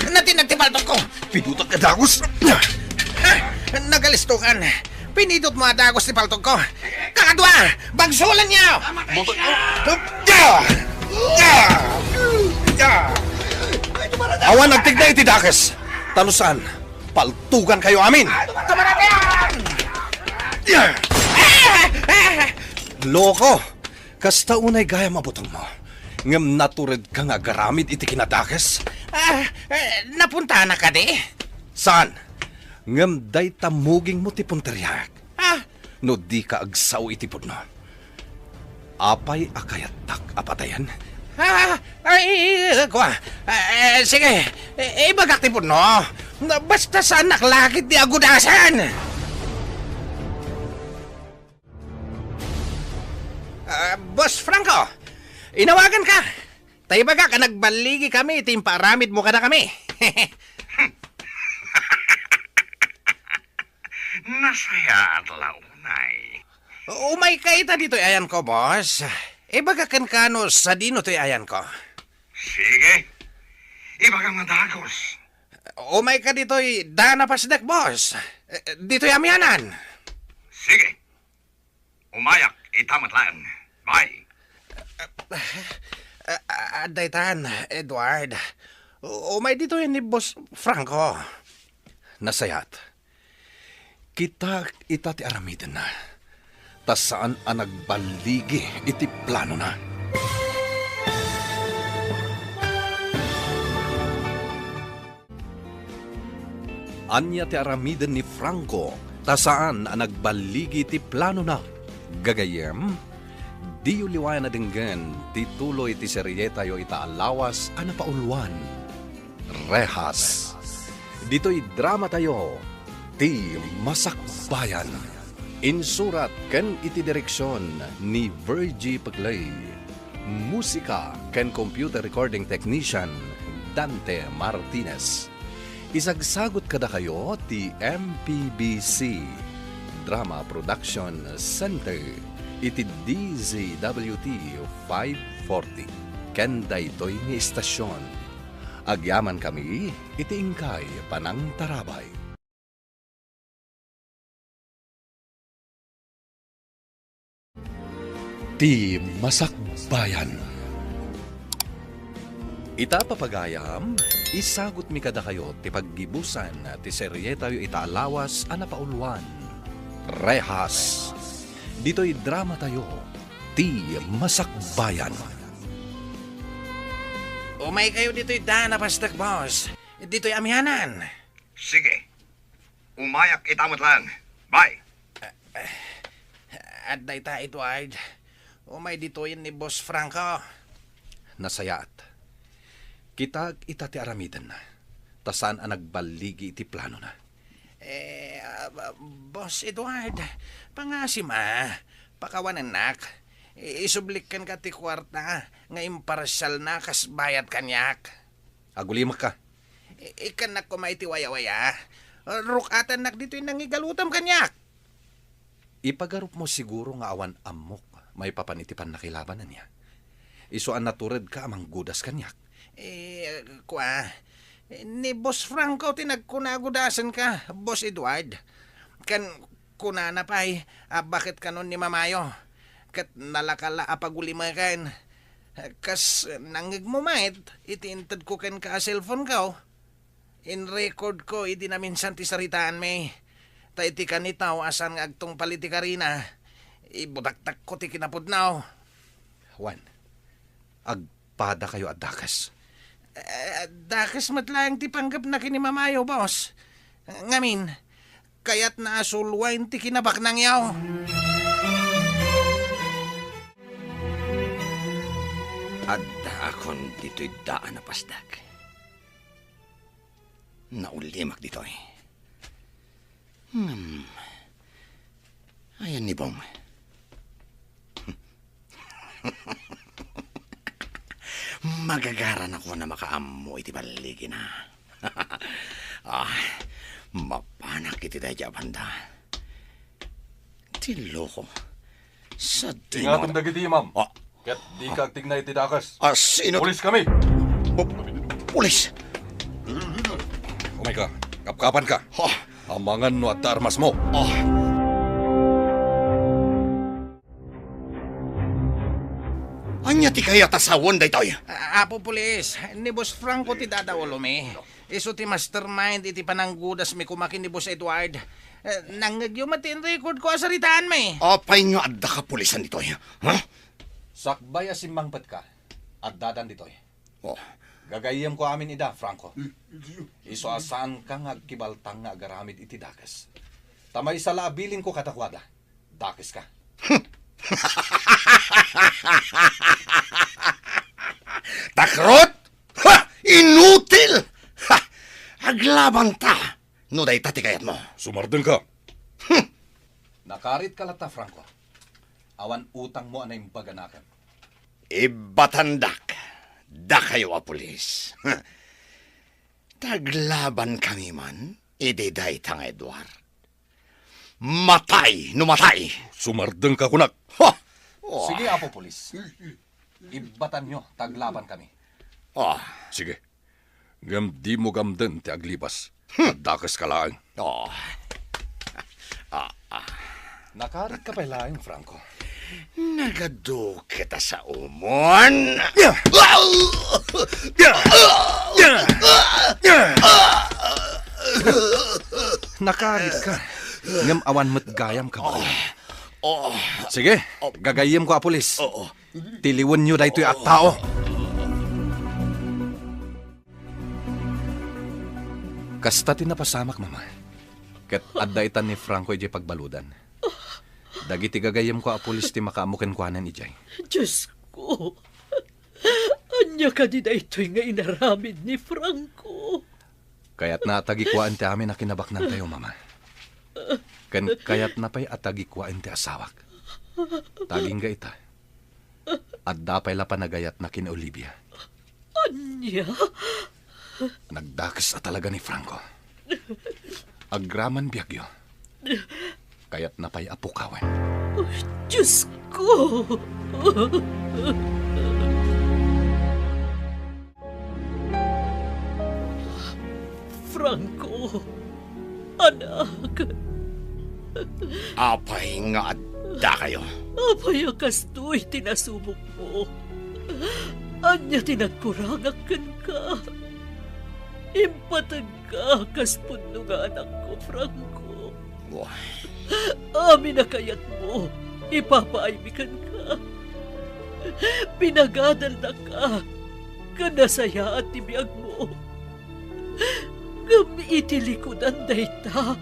E: Natinag ti paltog ko.
A: Pinutag ka dagos.
E: Nagalistukan. Pinidot mo adagos ti paltog ko. Kakadwa! Bagsulan niyo!
A: Awan nagtignay iti dakes. Tanusan. Paltugan kayo amin. Loko. Kasta unay gaya mabutong mo. Ngam natured ka nga garamid iti kinadakes.
E: Napunta na ka di?
A: Saan? Ngam day tamuging mo ti punteriyak. No di ka agsaw iti pudno. Apay akayatak apatayan.
E: Sige, ibagak ti no. Basta sa anak lakit di agudasan. Boss Franco, inawagan ka. Tayo baga ka nagbaligi kami, timparamid mo ka na kami.
I: Nasaya at launay.
E: Umay ka ita dito ayan ko, boss. Ibaga kan kano sa dino to'y ayan ko.
I: Sige. Ibagang madagos.
E: Umay ka dito'y dana pasdak, boss. Dito'y amyanan.
I: Sige. Umayak, itamat lang. Bye.
E: Daytan, Edward. Umay dito'y ni Boss Franco.
A: Nasayat. Kita ti aramiden na. Tas saan ang nagbaligi iti plano na. Anya ti aramiden ni Franco, tas saan ang nagbaligi iti plano na. Gagayem, di uliwayan na dinggan, tituloy ti seryeta yo itaalawas ana paulwan. Rehas. Dito'y drama tayo, ti Masakbayan. Insurat ken iti direksyon ni Virgie Paglay. Musika ken computer recording technician Dante Martinez. Isagsagot kada kayo ti MPBC Drama Production Center iti DZWT 540 ken daytoy nga istasyon. Agyaman kami iti ingkay Panang Tarabay. Ti Masakbayan. Ita papagayam, isagot mi kada kayo ti paggibusan ti seryeta yu itaalawas ana paulwan. Rehas. Dito'y drama tayo, ti Masakbayan.
E: Umay kayo dito'y dana pasdak, boss. Dito'y amyanan.
I: Sige. Umayak, itamat lang. Bye.
E: At dayta, Edward. Umay dito'y ni Boss Franco.
A: nasayaat. Kita ita ti aramidan na. Tasan ang nagbaligi iti plano na.
E: Boss Edward, pangasima, pakawan anak. Isublikan ka ti kwarta, nga imparsyal na kas bayad kanyak.
A: Agulimak ka.
E: Ikan na kumay ti waya-waya. Rukatan nak dito'y nangigalutam kanyak.
A: Ipagarup mo siguro nga awan amok may papanitipan na kilabanan niya. Isuan natured ka amang gudas kanyak.
E: Ni Boss Franco tinagkunagudasan ka, Boss Edward. Kan kunana pa'y, bakit kanon ni Mamayo? Kat nalakala apagulimakan. Kas nangig mo mait, itintad ko ken ka cellphone ka. In record ko, iti na minsan ti saritaan may. Ta iti kanitaw asan nga agtong politikarina. Ibutaktak ko ti kinapudnaw.
A: Juan, agpada kayo at dakas.
E: Dakas matlang ti panggap na kinimamayo, boss. Ngamin, kayat na asulwain ti kinabak ng yaw.
J: Adda akon dito'y daan na pasdag. Naulimak dito'y. Ayan ni Bong. Magagaran ako na makaamo iti baligi na. Mapanak iti daya banda. Tiloko. Sa
A: Ingatong dagiti, ma'am.
J: Ah.
A: Ket di ka tignay ti dakas.
J: Sino?
A: Pulis kami.
J: Pulis!
A: Umay ka. Kapkapan ka. Amangan no at armas mo.
J: Anya ti kaya tasawon daytoy?
E: Apo pulis, ni Boss Franco ti dadawalo mi. Iso ti mastermind iti pananggudas mi kumakin ni Boss Edward. Nangyagyo matin record ko asaritaan mi.
J: Apay nga adda ka pulisan ditoy.
A: Sakbay asimbangpat ka. At dadan ditoy. Gagayem ko amin ida, Franco. Iso asan ka nga kibaltang nga agaramid iti dakas. Tamay sa laabilin ko katakwada. Dakis ka.
J: Takrot? Inutil! Aglaban ta! No day tatikayat mo.
A: Sumardeng ka. Nakarit ka lata, Franco. Awan utang mo anay baganakan.
J: Ibatandak. Da kayo a pulis. Taglaban kami man, ididay tang Edward. Matay, numatay.
A: Sumardeng ka kunak.
E: Sige, Apo Pulis. Ibatan nyo, taglaban kami.
A: Sige. Gam di mo gamden ti aglibas. At dakas ka lang. Nakarit ka pa lang, Franco.
J: Nagado kita sa umon.
A: Nakarit ka. Ngam awan mo't gayam ka ba? Sige, gagayim ko a pulis. Tiliwan nyo dahito at tao. Kasta tinapasamak, mama. Kat adda itan ni Franco ijay pagbaludan. Dagiti gagayim ko a pulis ti makaamukin kuanan ijay.
F: Diyos ko, anya ka di na ito'y nga inaramid ni Franco.
A: Kaya't natagikuan ti amin na kinabaknan tayo, mama. Kaya't napay atagikuan ti asawak. Taging ga ita. At dapay la panagayat na kina Olivia.
F: Anya?
A: Nagdakis talaga ni Franco. Agraman biyagyo. Kaya't napay apukawan.
F: Diyos ko! Franco, anak.
J: Apay nga adda kayo.
F: Apay kastoy tinasubok mo. Anya tinagkurangakan ka. Impatag ka kaspundo nga anak ko, Franco. Amin na kayat mo, ipapaaymikan ka. Pinagadal na ka, kanasaya at tibiyag mo. Gamiitilikudan dayta,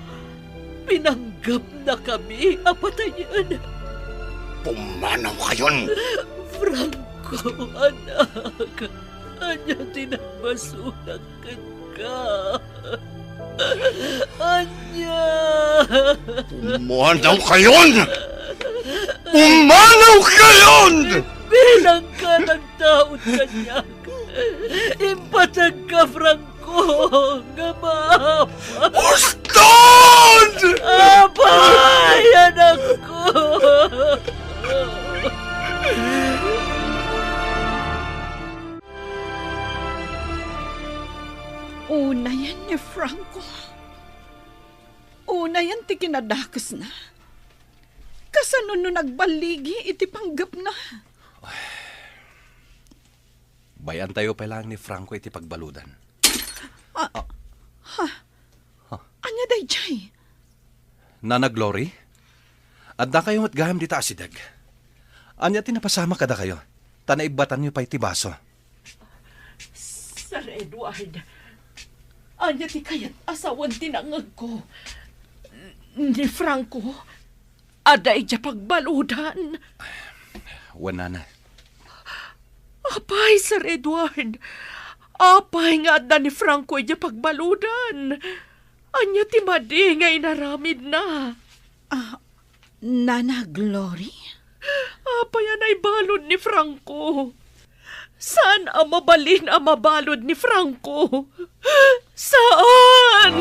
F: pinanggap na kami apatayan.
J: Pumanaw kayon!
F: Franco! ko, anak. Anya tinagmasunak ka. Anya!
B: Umanaw kayon! Umanaw kayon!
F: Bilang ka ng taon kanyak. Impatag ka, Franco, nga maapa.
B: Bustod!
F: Abay, anak ko!
C: Una yan ni Franco. Una yan ti kinadakas na. Kasano no nagbaligi iti panggap na.
A: Bayan tayo pa lang ni Franco iti pagbaludan.
C: Anya day jay?
A: Nana Glory? At da kayo matgaham dita asidag. Anya tinapasama kada kayo. Tanaibatan niyo pa iti baso.
D: Sir Edward, anya ti kayat asawan tinangag ko. Ni Franco, ada ija pagbaludan.
A: Wala na.
D: Apay, Sir Edward. Apay nga da ni Franco ija pagbaludan. Anya ti madi nga inaramid na.
C: Nana Glory?
D: Apay anay balod ni Franco. Saan ang mabalin ang mabalod ni Franco? Saan?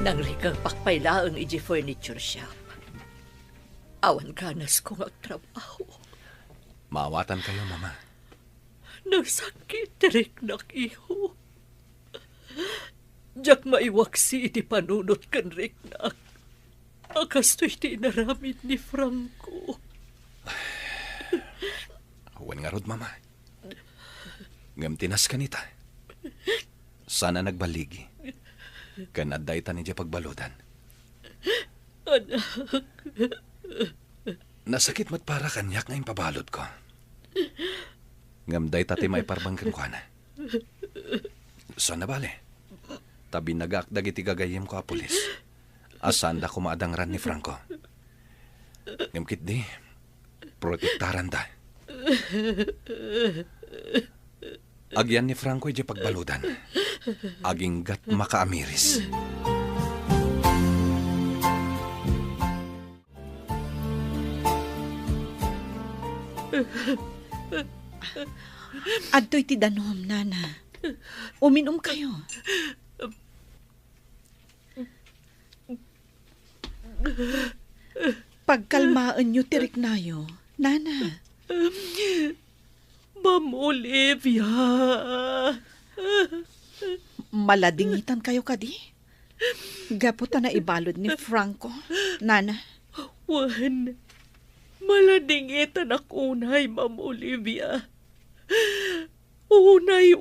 F: Nangrikang pakpailaang iji furniture shop. Awan kanas kong agtrabaho.
A: Maawatan kayo, Mama.
F: Nagsakit direk nak iho. Diyak maiwaksi iti panunot kan riknak. Akas to'y tinaramid ni Franco.
A: Huwag nga rod, Mama. Ngamtinas kanita. Sana nagbaligi. Kanaday ta niya pagbaludan.
F: Anak.
A: Nasakit mat para kanyak nga pabalod ko. Ngamday tati may parbangkan ko na. Sana bale. Tabi nagakdag iti gagayim ko a pulis. Asan da kumadangran ni Franco. Ngamkit di, protektaran da. Agyan ni Franco iti pagbaludan. Aging gat makaamiris.
C: Adto'y ti danom, Nana. Uminom kayo. Pagkalmaan nyo tirik nayo, Nana.
D: Ma'am Olivia.
C: Maladingitan kayo kadi. Gaputa na ibalod ni Franco, Nana.
D: Wan, maladingitan ako unay, Ma'am Olivia. Unay.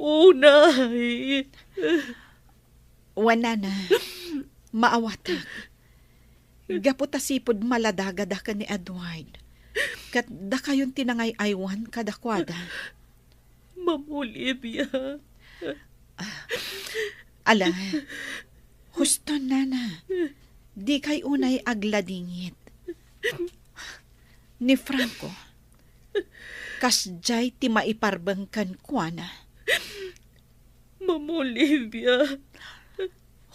C: Wana na, maawatak. Gaputa sipod maladagada ka ni Edward. Kat da kayon tinangay aywan kadakwada.
D: Ma'am Olivia.
C: Ala, husto, Nana. Di kay unay agladingit. Ni Franco, kasjay ti maiparbangkan kwa na.
D: Ma'am Olivia.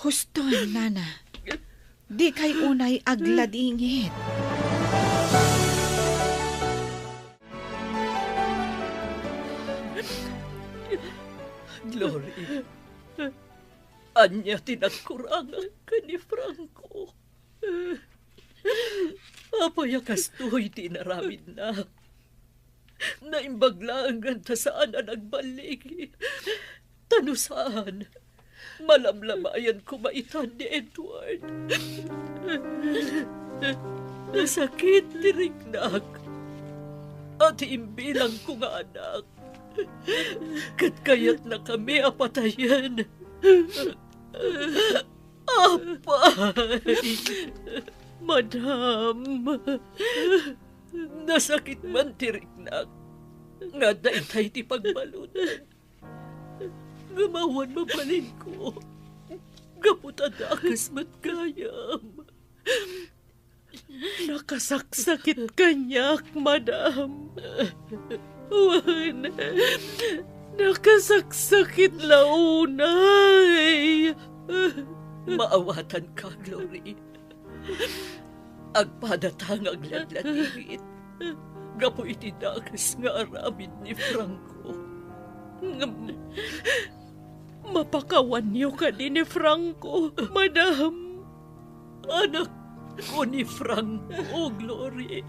C: Husto, Nana. Di kay unay agladingit.
F: Glory. Anya tinagkurangan ka ni Franco. Apay akastoy tinaramid na. Naimbaglaan ganta saan na nagbalik. Tanusaan. Malamlamayan kumaitan ni Edward. Nasakit dirignak. At imbilang ko nga anak. Kat kaya't na kami apatayan. Apay! Madam, nasakit man tiriknak. Nga daitay ti pagbalunan. Gamawan mabalin ko. Gaputadakas matgayam.
D: Nakasaksakit kanyak, madam. Wan, nakasaksakit launay.
F: Maawatan ka, Glory. Agpadatang agladlatigit. Gapo iti dakas nga aramid ni Franco.
D: Mapakawan niyo ka din ni Franco, madam.
F: Anak ko ni Franco, Glory.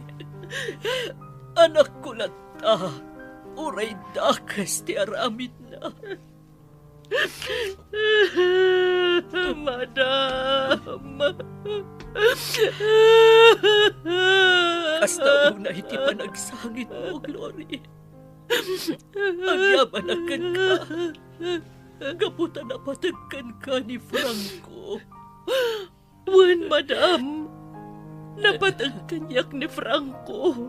F: Anak ko lata. Uray dakas ti aramid na.
D: Madam.
F: Kasta una iti panagsangit mo, Glory. Agyabanakan ka. Gaputan na patagkan ka ni Franco.
D: Wan, madam. Napatag kanyak ni Franco.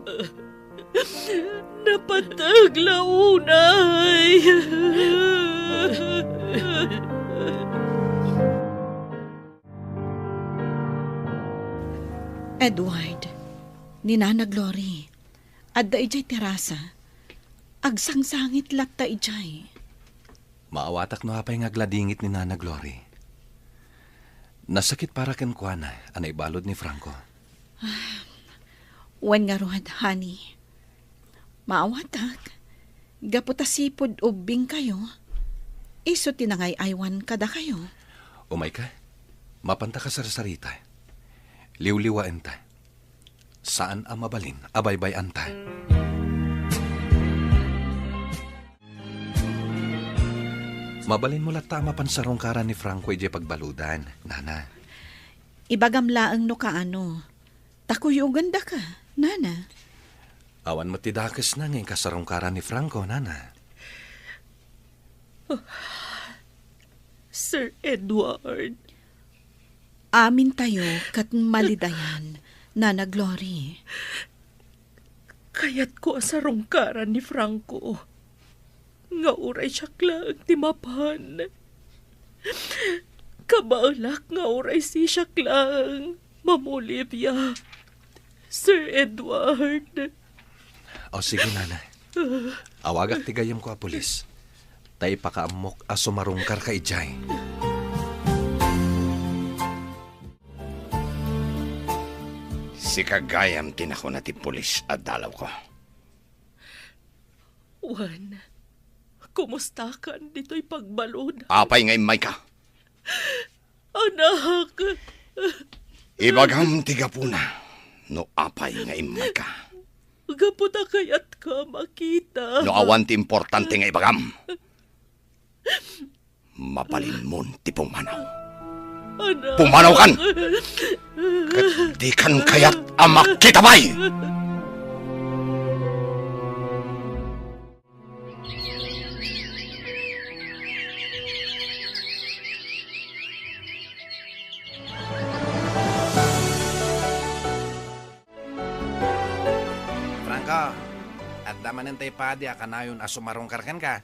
D: Napatag launay.
C: Edward, ni Nana Glory, adda ijay terasa, agsangsangit lakta ijay.
A: Maawatak no hapay nga gladingit ni Nana Glory. Nasakit para ken kuana, anay balod ni Franco.
C: Wan nga ruhad, honey. Maawatak, gaputasipod ubing kayo, iso tinangay aywan kada kayo.
A: Umay ka, mapanta ka sa sarita. Liwliwaen ta. Saan ang mabalin, abaybayan ta. Mabalin mo lata mapansarong ni Franco ije pagbaludan, Nana.
C: Ibagamlaang no kaano, takuyugan da ka, Nana.
A: Awan matidakas na ngayon kasarong ni Franco, Nana.
D: Sir Edward.
C: Amin tayo kat malidayan, Nana Glory.
D: Kayat ko sa rungkaran ni Franco. Nga uray siya lang timapan. Kabalak nga oray si siya lang, Ma'am Olivia. Sir Edward.
A: O sige, Nana. Awagak tigayam ko a pulis. Tay pakaamok a sumarungkar ka ijay.
J: Si kagayam tinako na ti pulis at dalaw ko.
D: Juan, kumusta ka dito'y pagbalod?
J: Apay ngay may ka.
D: Anak!
J: Ibagam tigapuna. No apay ngay may ka.
D: Gaputa kayat ka makita.
J: No awan ti importante ngay ibagam. Mapalin mo ti pumanaw.
D: Anak!
J: Pumanaw kan! Kat di kan kayat amak kita bay!
E: Franco, at damanan tayo pa di akanayon asumarungkarkan ka.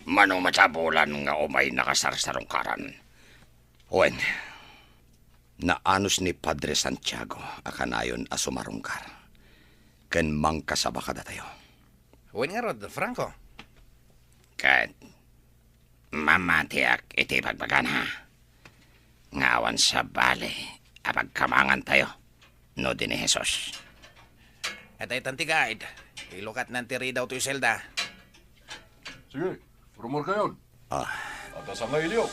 J: Manong matsabulan nga umay nakasarsarungkaran. Owen, naanos ni Padre Santiago akanayon asumarungkar. Ken mangkasaba kada tayo.
E: Huwag nga rod, Franco.
J: Kat mamatiak iti pagbagan ha. Ngawan sa bale apagkamangan tayo. No din ni Jesus.
E: At ay tantigayad. Ilukat ng tiri daw to'y selda.
B: Sige, rumor kayo. Atas ang ngayon.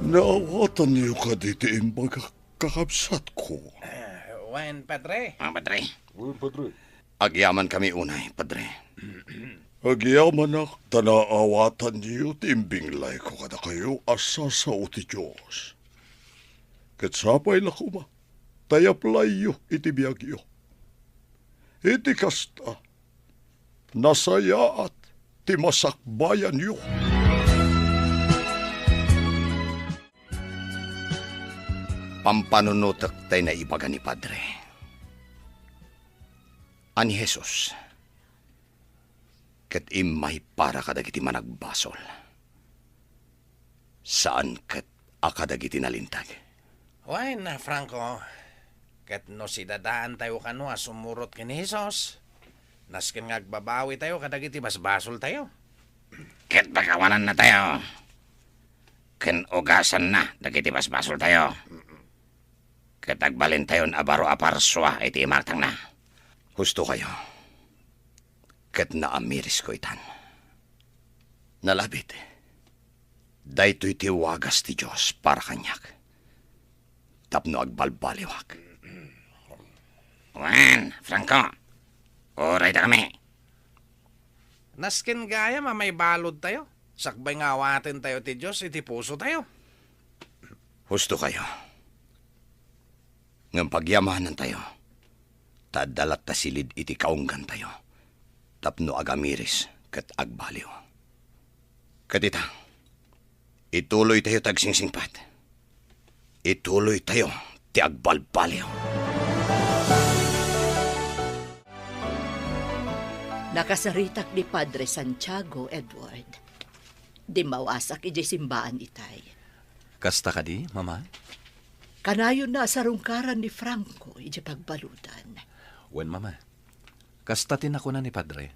B: Naawatan niyo ka dito imbag kakabsat ko.
E: Wen, Padre.
J: Padre,
B: Uy, Padre.
J: agyaman kami unay, Padre.
B: Agyaman na tanaawatan niyo timbinglay ko kada kayo asa sa uti Diyos. Katsapay na kuma, tayaplayo iti biyagyo. Iti kasta, nasaya at timasakbayan niyo.
J: Pampanunutak tayo na ibaga ni Padre. Ani Jesus, kat imay para kadagiti managbasol. Saan kat akadagiti nalintag.
E: Why na, Franco? Kat no si dadaan tayo kano sumurot kini Jesus. Naskin nga agbabawi tayo kadagiti basbasol tayo.
J: Ket bakawanan na tayo. Ken ugasan na dagiti basbasol tayo. Ket agbalin tayo abaro aparswa iti imartang na. Husto kayo. Ket naamiris ko itan. Nalabit. Daytoy ti wagas ti Diyos para kanyak. Tapno agbalbaliwak. Juan, Franco, oray na kami.
E: Naskin gaya may balod tayo. Sakbay nga awatin tayo ti Diyos, iti puso tayo.
J: Husto kayo. Ngam pagyamanan tayo. Tadalat ta silid iti kaunggan tayo. Tapno agamiris kat agbaliw. Katita, ituloy tayo tagsingsingpat. Ituloy tayo ti agbalbaliw.
F: Nakasaritak ni Padre Santiago, Edward. Di mawasak iji simbaan itay.
A: Kasta ka di, mama?
F: Kanayon na sa rungkaran ni Franco iji pagbaludan.
A: Wen, mama. Kasta tinako na ni Padre.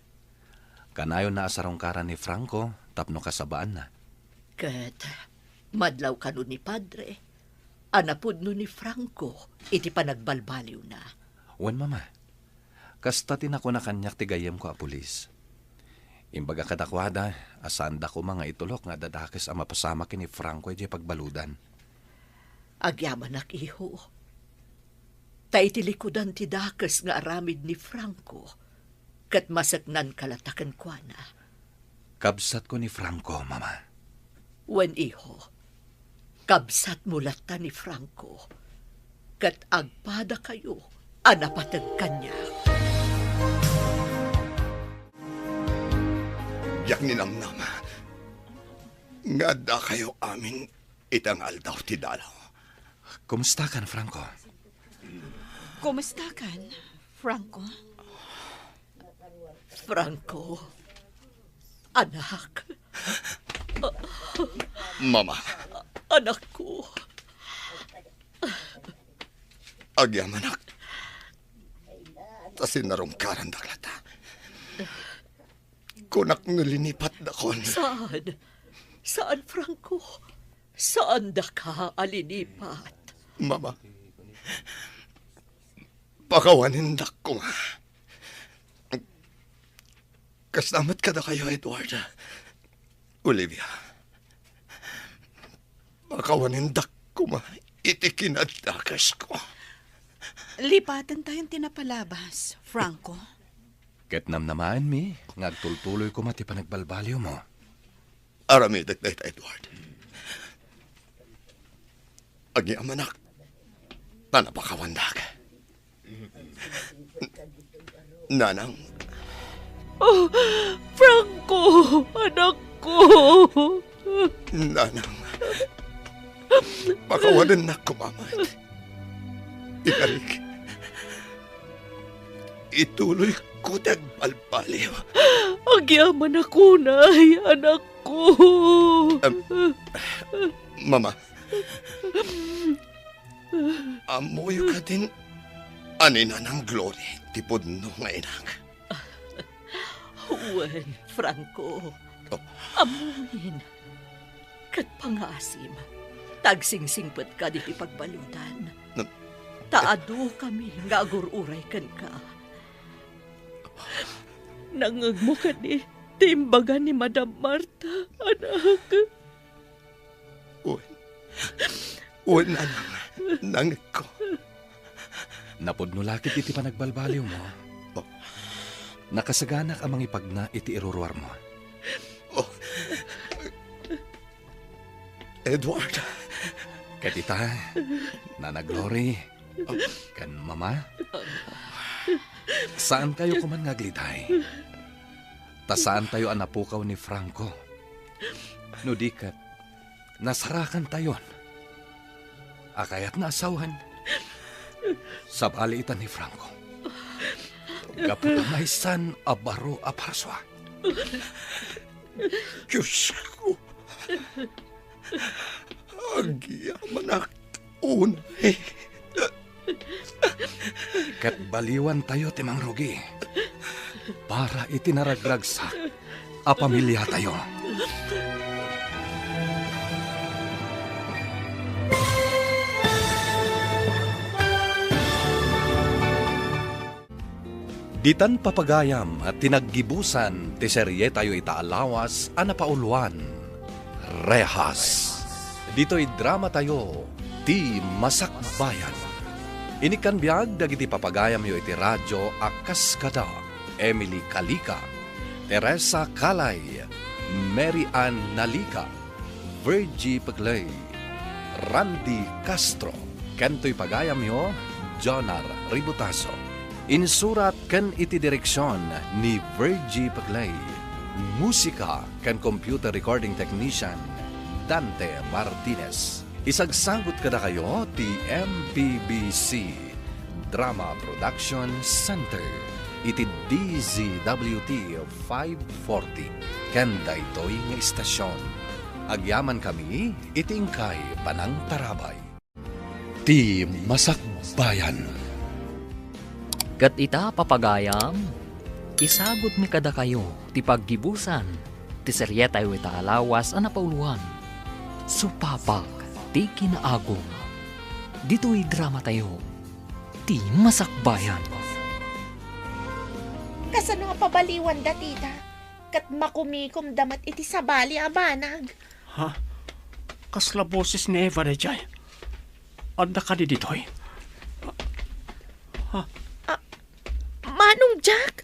A: Kanayon na asarongkaran ni Franco, tapno kasabaan na.
F: Kat madlaw kanu ni Padre. Anapod no ni Franco, iti panagbalbaliw na.
A: Wen, mama. Kasta tinako na kanyak tigayem ko a pulis. Imbaga kadakwada, asanda ko mga itulok nga dadakis ang mapasama kini Franco iti pagbaludan.
F: Agyaman ak iho. Taitilikudan ti dakes nga aramid ni Franco, kat masaknan kalatakan kwa na.
A: Kabsat ko ni Franco, mama.
F: Wen iho, kabsat mulata ni Franco, kat agpada kayo, anapatag kanya.
B: Yak ninamnam. Nga da kayo amin itangal daw ti dalaw.
A: Kumusta ka, Franco?
C: Kumusta kan, Franco?
F: Franco, anak.
B: Mama,
F: Anak ko.
B: agyamanak. Tasin narungkaran daklata. Kunak nalinipat na kon.
F: Saan? Saan, Franco? Saan da ka alinipat?
B: Mama, pakawanin dak ko nga. Kaslamat ka na kayo, Edward. Olivia, pakawanin dak ko nga. Itikinadakas ko.
C: Lipatan tayong tinapalabas, Franco.
A: Ketnam naman, mi. Ngagtultuloy ko mati panagbalbalyo mo.
B: Aramidak na ito, Edward. Agyamanak. Nanapakawandak. Nanang.
D: Oh, Franco, anak ko.
B: Nanang. Pakawanan na kumamat. Ikarik. Ituloy ko tagbalbaliw.
D: Agyaman ako, nay, anak ko.
B: Mama. Amoy ka din anina ng glory tipod no nga inang.
F: Wen, Franco.
B: Oh.
F: Amuin. Kat pangasim. Tagsingsingpet ka di pagbaludan. Taado kami nga agururay kan ka.
D: Nangag mo ka ni timbaga ni Madam Marta, anak.
B: Uwan na nangit ko.
A: Napudnulakit iti panagbalbaliw mo.
B: Oh.
A: Nakasaganak ang mga ipagna iti iruruar mo.
B: Oh. Edward.
A: Katita, Nana Glory, kan mama, saan kayo kuman ngaglitay? Ta saan tayo anapukaw ni Franco? No dikat, nasarakan tayon. Akayat na asawan. Sa baliitan ni Franco. Kaputamaisan abaro aparswa.
B: Diyos ko. Pagyaman unay.
A: Kat baliwan tayo, Timang Rugi. Para itinaragragsak a pamilya tayo. Ditan papagayam at tinaggibusan ti serye tayo itaalawas a napauluan. Rehas. Dito'y drama tayo, ti Masakbayan. Inikan biyag dagiti papagayam yo iti radyo a Kaskada, Emily Kalika, Teresa Kalay, Mary Ann Nalika, Virgie Paglay, Randy Castro, kento'y pagayam yo, Jonar Ributaso. Insurat ken iti direksyon ni Virgie Paglay. Musika ken computer recording technician Dante Martinez. Isagsagot kada kayo ti MPBC Drama Production Center. Iti DZWT 540. Ken daytoy nga istasyon. Agyaman kami iti ingkay Panang Tarabay. Ti Masakbayan.
K: Kat ita papagayam, isagot mi kada kayo, ti paggibusan, ti serye tayo itaalawas a napauluan. Supapag, ti kinaagom. Dito'y drama tayo, ti Masakbayan.
D: Kasano nga pabaliwan da, tita? Kat makumikom damat iti sabali a banag.
L: Ha? Kasla boses ni Eva na dyan. Anda ka di dito'y.
D: Manong Jack,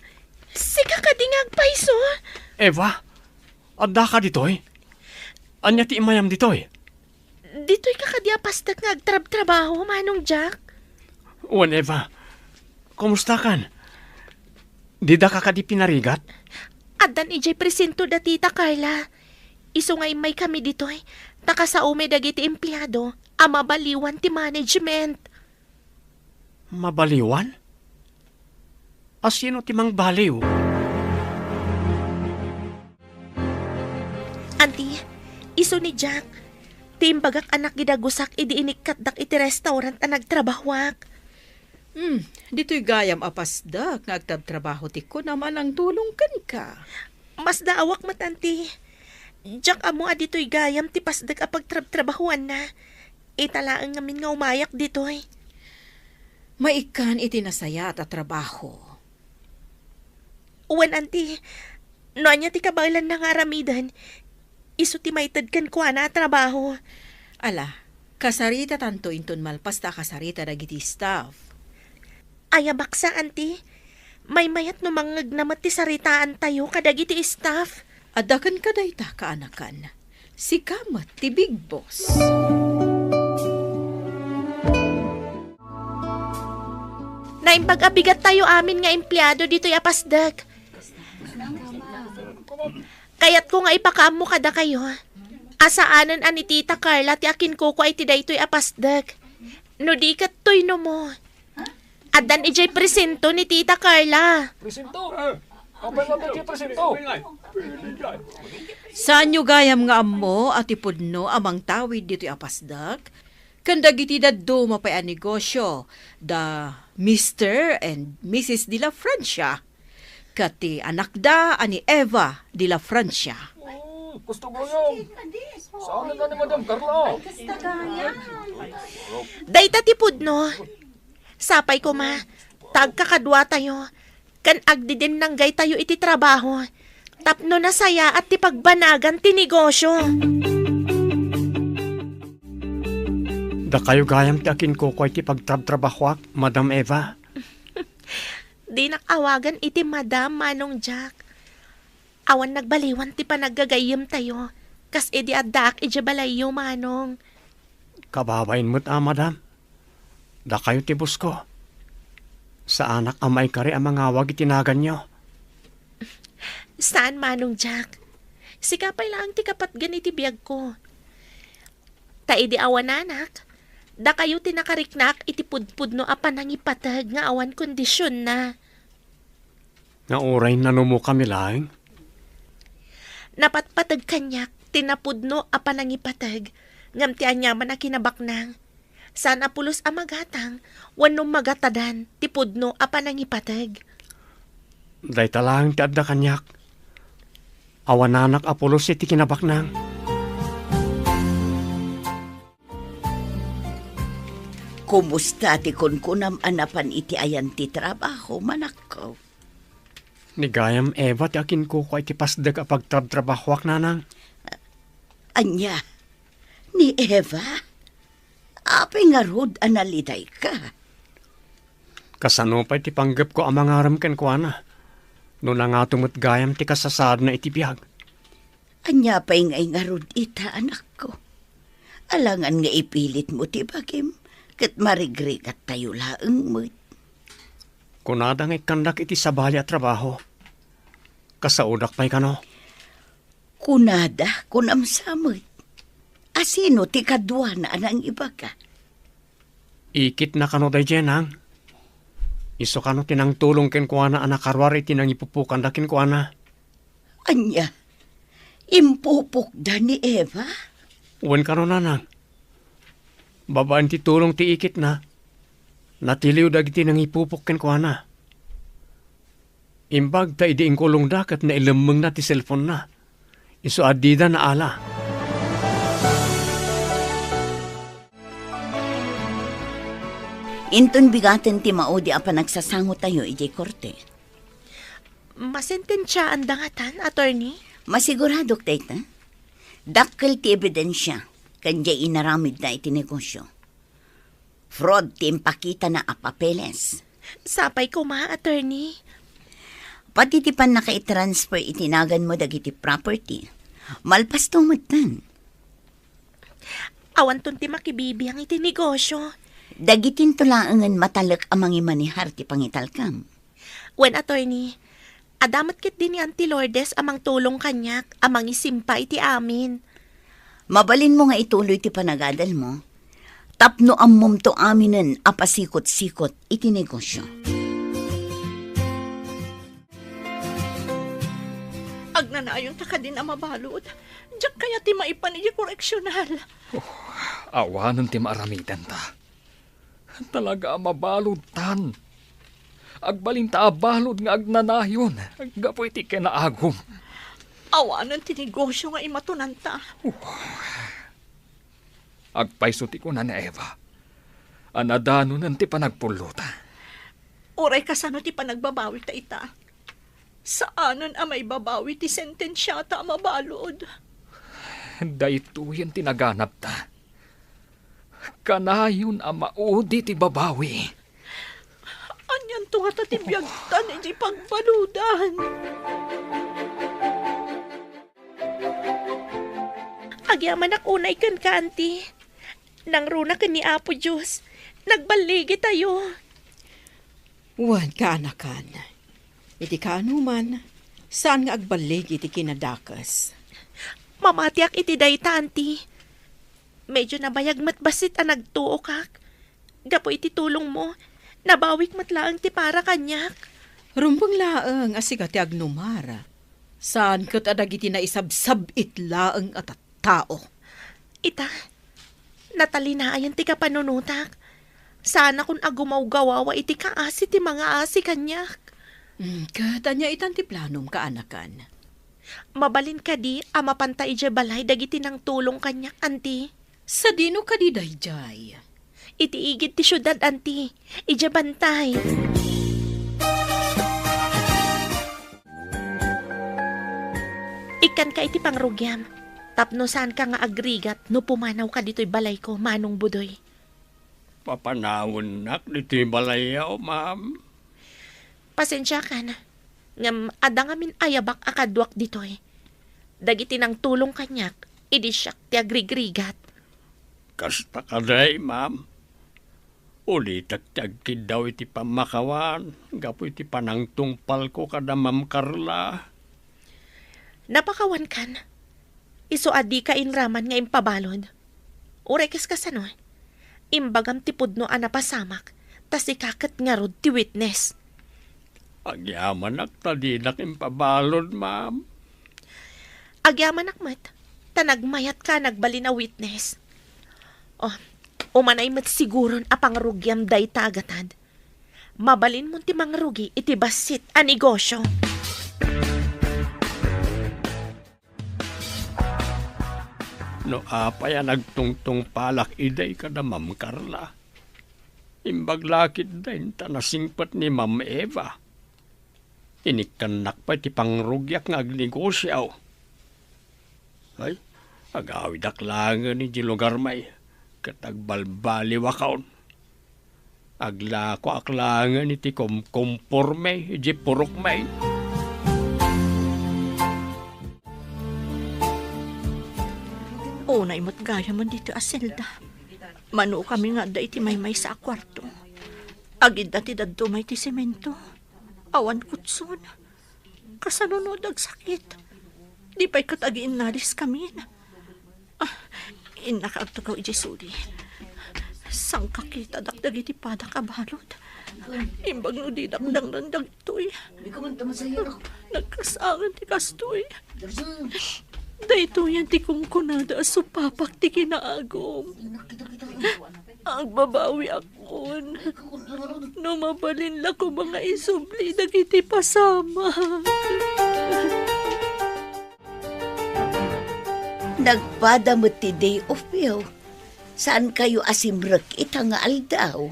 D: sika ka dingag paiso.
L: Eva, anda ka dito'y. Anya ti imayam dito'y.
D: Dito'y kakadiapastak nga agtrab-trabaho, Manong Jack.
L: Uwan, Eva. Kumusta kan? Di da ka di pinarigat?
D: Adan ijay presinto da tita Carla. Iso ngay may kami dito'y. Takasaume dagiti empleyado, amabaliwan ti management.
L: Mabaliwan? Asino ti mang baliw?
D: Auntie, iso ni Jack. Timbagak anak gidagusak idi inikatdak iti restaurant a nagtrabahwak.
H: Dito'y gayam apasdak, nagtabtrabaho ti ko naman ang tulong kan ka.
D: Mas daawak mat, auntie. Jack amo dito'y gayam ti pasdag a pagtrab-trabahuan na. Italaang ngamin nga umayak dito'y.
H: Maikan iti nasaya at trabaho.
D: Uwan, auntie. No anya ti kabalan na nga ramidan. Iso ti maitad kan kwa na trabaho.
H: Ala, kasarita tanto inton malpas ta kasarita dagiti staff.
D: Ay, baksa, auntie. May mayat no mangag namat ti saritaan tayo kadagiti staff.
H: Adakan ka dayta kaanakan. Si Kamat ti Big Boss.
D: Naimbag abigat tayo amin nga empleyado dito'y apasdag. Kaya't ko nga ipakaam mo kada kayo. Asaanan ani tita Carla ti akin ko ay ti daytoy apasdag. No di kat toy no mo. Adan ijay presento ni tita Carla.
L: Presento? Abay na ti presento.
H: Saan nyo gayam nga amo at ipudno amang tawid dito apasdag? Kandagiti daddo mapay a negosyo da Mr. and Mrs. de la Francia. Kati anak da ani Eva de la Francia.
L: Gusto ko yung. Saan na ni Madam Carla?
D: Dayta tipud no. Sapay ko ma. Tagkakadwa tayo. Kan agdi din nanggay tayo iti trabaho. Tapno na saya at tipagbanagan ti negosyo.
L: Da kayo gayam ti akin ko ti pagtrabtrabahwak, Madam Eva.
D: Di nakawagan iti Madam Manong Jack. Awan nagbaliwan ti panaggagayim tayo. Kas edi adak iti balayo, Manong.
L: Kababain mo't Madam. Da kayo ti bus ko. Sa anak amay kari ang mangawag itinagan nyo.
D: Saan, Manong Jack? Sikapay lang ti kapat ganiti biyag ko. Ta edi awan anak. Da kayo tinakariknak iti pudpudno a panangipatag nga awan kondisyon na.
L: Nauray na mo kami lang.
D: Napatpatag kanyak tinapudno a panangipatag Ngamtian niya man na kinabaknang. Sana pulos amagatang, wanong magatadan, tipudno apan ang ipatag.
L: Day talang ti adda kanyak. Awananak Apolos iti kinabaknang.
M: Kumusta ti kunkunam anapan iti ayan ti trabaho, manakaw?
L: Ni gayam Eva ti akin ko iti pasdag a pagtrabahoak nanang.
M: Anya, ni Eva? Apay nga rod analiday ka.
L: Kasano pa iti panggap ko ang mga aram ken kuana. No na nga tumut gayam ti kasasad na iti biyag.
M: Anya pa'y nga rod ita, anak ko. Alangan nga ipilit mo ti bagim, kat marigrigat tayo laeng mo.
L: Kunada nga ikandak iti sabali at trabaho. Kasaudak pa'y kano.
M: Kunada, kunamsamot. Asino ti kadwa na anang iba ka?
L: Ikit na kano day jenang. Iso kano tinang tulong ken kuana anak karwari tinang ipupukan dakin kuana.
M: Anya, impupok da ni Eva?
L: Uwan kano nanang. Babaan ti tulong ti ikit na. Natiliw dagiti nang ipupok ken kuana. Imbag ta idiing kulong dakat na ilamang na ti cellphone na. Iso adida na ala.
M: Inton bigaten ti maudi apa nagsasango tayo iti korte.
D: Masentensyaan dangatan, attorney?
M: Masiguradok tayta. Dakkel ti ebidensya kanya inaramid na iti negosyo. Fraud ti impakita na apapeles.
D: Sapay ko attorney.
M: Pati ti pan naka-transfer itinagan mo dagiti property. Malpas tumutan.
D: Awan ton ti makibibiyang iti negosyo.
M: Dagitin tulaangan matalak amang imanihar ti pangitalkam.
D: When attorney, adamat kit din ni Auntie Lourdes amang tulong kanyak, amang isimpa iti amin.
M: Mabalin mo nga ituloy ti panagadal mo. Tapno ammom to aminen apasikot-sikot iti negosyo.
D: Agnanayon ta ka din ang mabalod. Diyak kaya ti maipan iti koreksyonal.
K: Awanan ti maaramitan ta. Talaga mabalod tan. Agbalin ta abalod nga agnanayon. Gapoy ti kinaagom.
D: Awanan ti negosyo nga imatunan ta.
K: Agpaiso ti ko na ni Eva. Anadano nan ti panagpuluta.
D: Uray kasano ti panagbabawi ta ita. Saanan ang may babawi ti sentensya ta mabalod?
K: Dayto yan tinaganap ta. Kanayon ang maudi ti babawi.
D: Anyan to nga tatibiyagtan iti pagbaludan. Agyaman akunay kan kanti. Nang runa ka ni Apo Diyos. Nagbaligi tayo.
H: Wan ka anakan. Iti kaanuman, saan nga agbaligi iti kinadakas?
D: Mamatiak iti dayta, auntie. Medyo nabayag matbasit ang nagtuo kak. Gapo iti tulong mo. Nabawik matlaang ti para kanyak.
H: Rumbang laang asika ti agnumara. Saan kat adag iti naisabsab itlaang at tao?
D: Ita, natalinayan ti kapanunutak. Sana kung agumaw gawawa iti kaasi ti mga asi kanyak.
H: Katanya itan ti planom ka anakan.
D: Mabalin ka di, amapanta ije balay dagiti nang tulong kanyak, auntie.
H: Sa dino ka di dayjay.
D: Itiigid ti syudad, auntie. Ije bantay. Ikan ka iti pangrugyam. Tapno saan ka nga agrigat no pumanaw ka dito'y balay ko, Manong Budoy.
L: Papanawon nak dito'y balayaw, ma'am.
D: Pasensya ka na. Ngam ada nga min ayabak akadwak dito'y. Dagiti nang tulong kanyak, idi siyak ti agrigrigat.
L: Kasta ka day, ma'am. Ulitak tiyagkid daw iti pamakawan. Gapo iti panang tungpal ko kada Ma'am Carla.
D: Napakawan kan. Iso adi ka inraman nga impabalod. Urekes ka sa no. Imbagam tipudno anapasamak. Tas ikakat nga rod ti witness.
L: Agyaman ak tadinak impabalod, ma'am.
D: Agyaman akmat. Tanagmayat ka nagbali na witness. Oh, umanay mat siguron apang rugyam day tagatad. Mabalin mo ti mangrugi iti basit a negosyo.
L: No apay nagtungtong palak iday kada Ma'am Carla. Imbaglakit din tanasingpat ni Ma'am Eva. Inikanak pa ti pangrugyak nga agnegosyaw. Ay, agawid aklangan ni di lugar may katagbalbali wakaon. Aglako aklangan ni ti kumpor may, di purok may.
D: Unay mo't gaya mo dito aselda. Mano kami nga da iti may sa akwarto. Agid dati dadto may ti semento. Awan kutson. Kasanunod ag sakit. Di pa'y katagiin nalis kami. Inakaagto ka ijesuli. Sang kakita dakdag iti pada kabalot. Imbag no di dakdang landag ito'y. Nagkasangan ti kastoy. Dahito yan ti kungkunada supapak ti kinaagom. Ang babawi akon. No mabalin la ko mga isubli dagiti pasama.
M: Nagpadamot ti day of you. Saan kayo asimrek itang aldaw?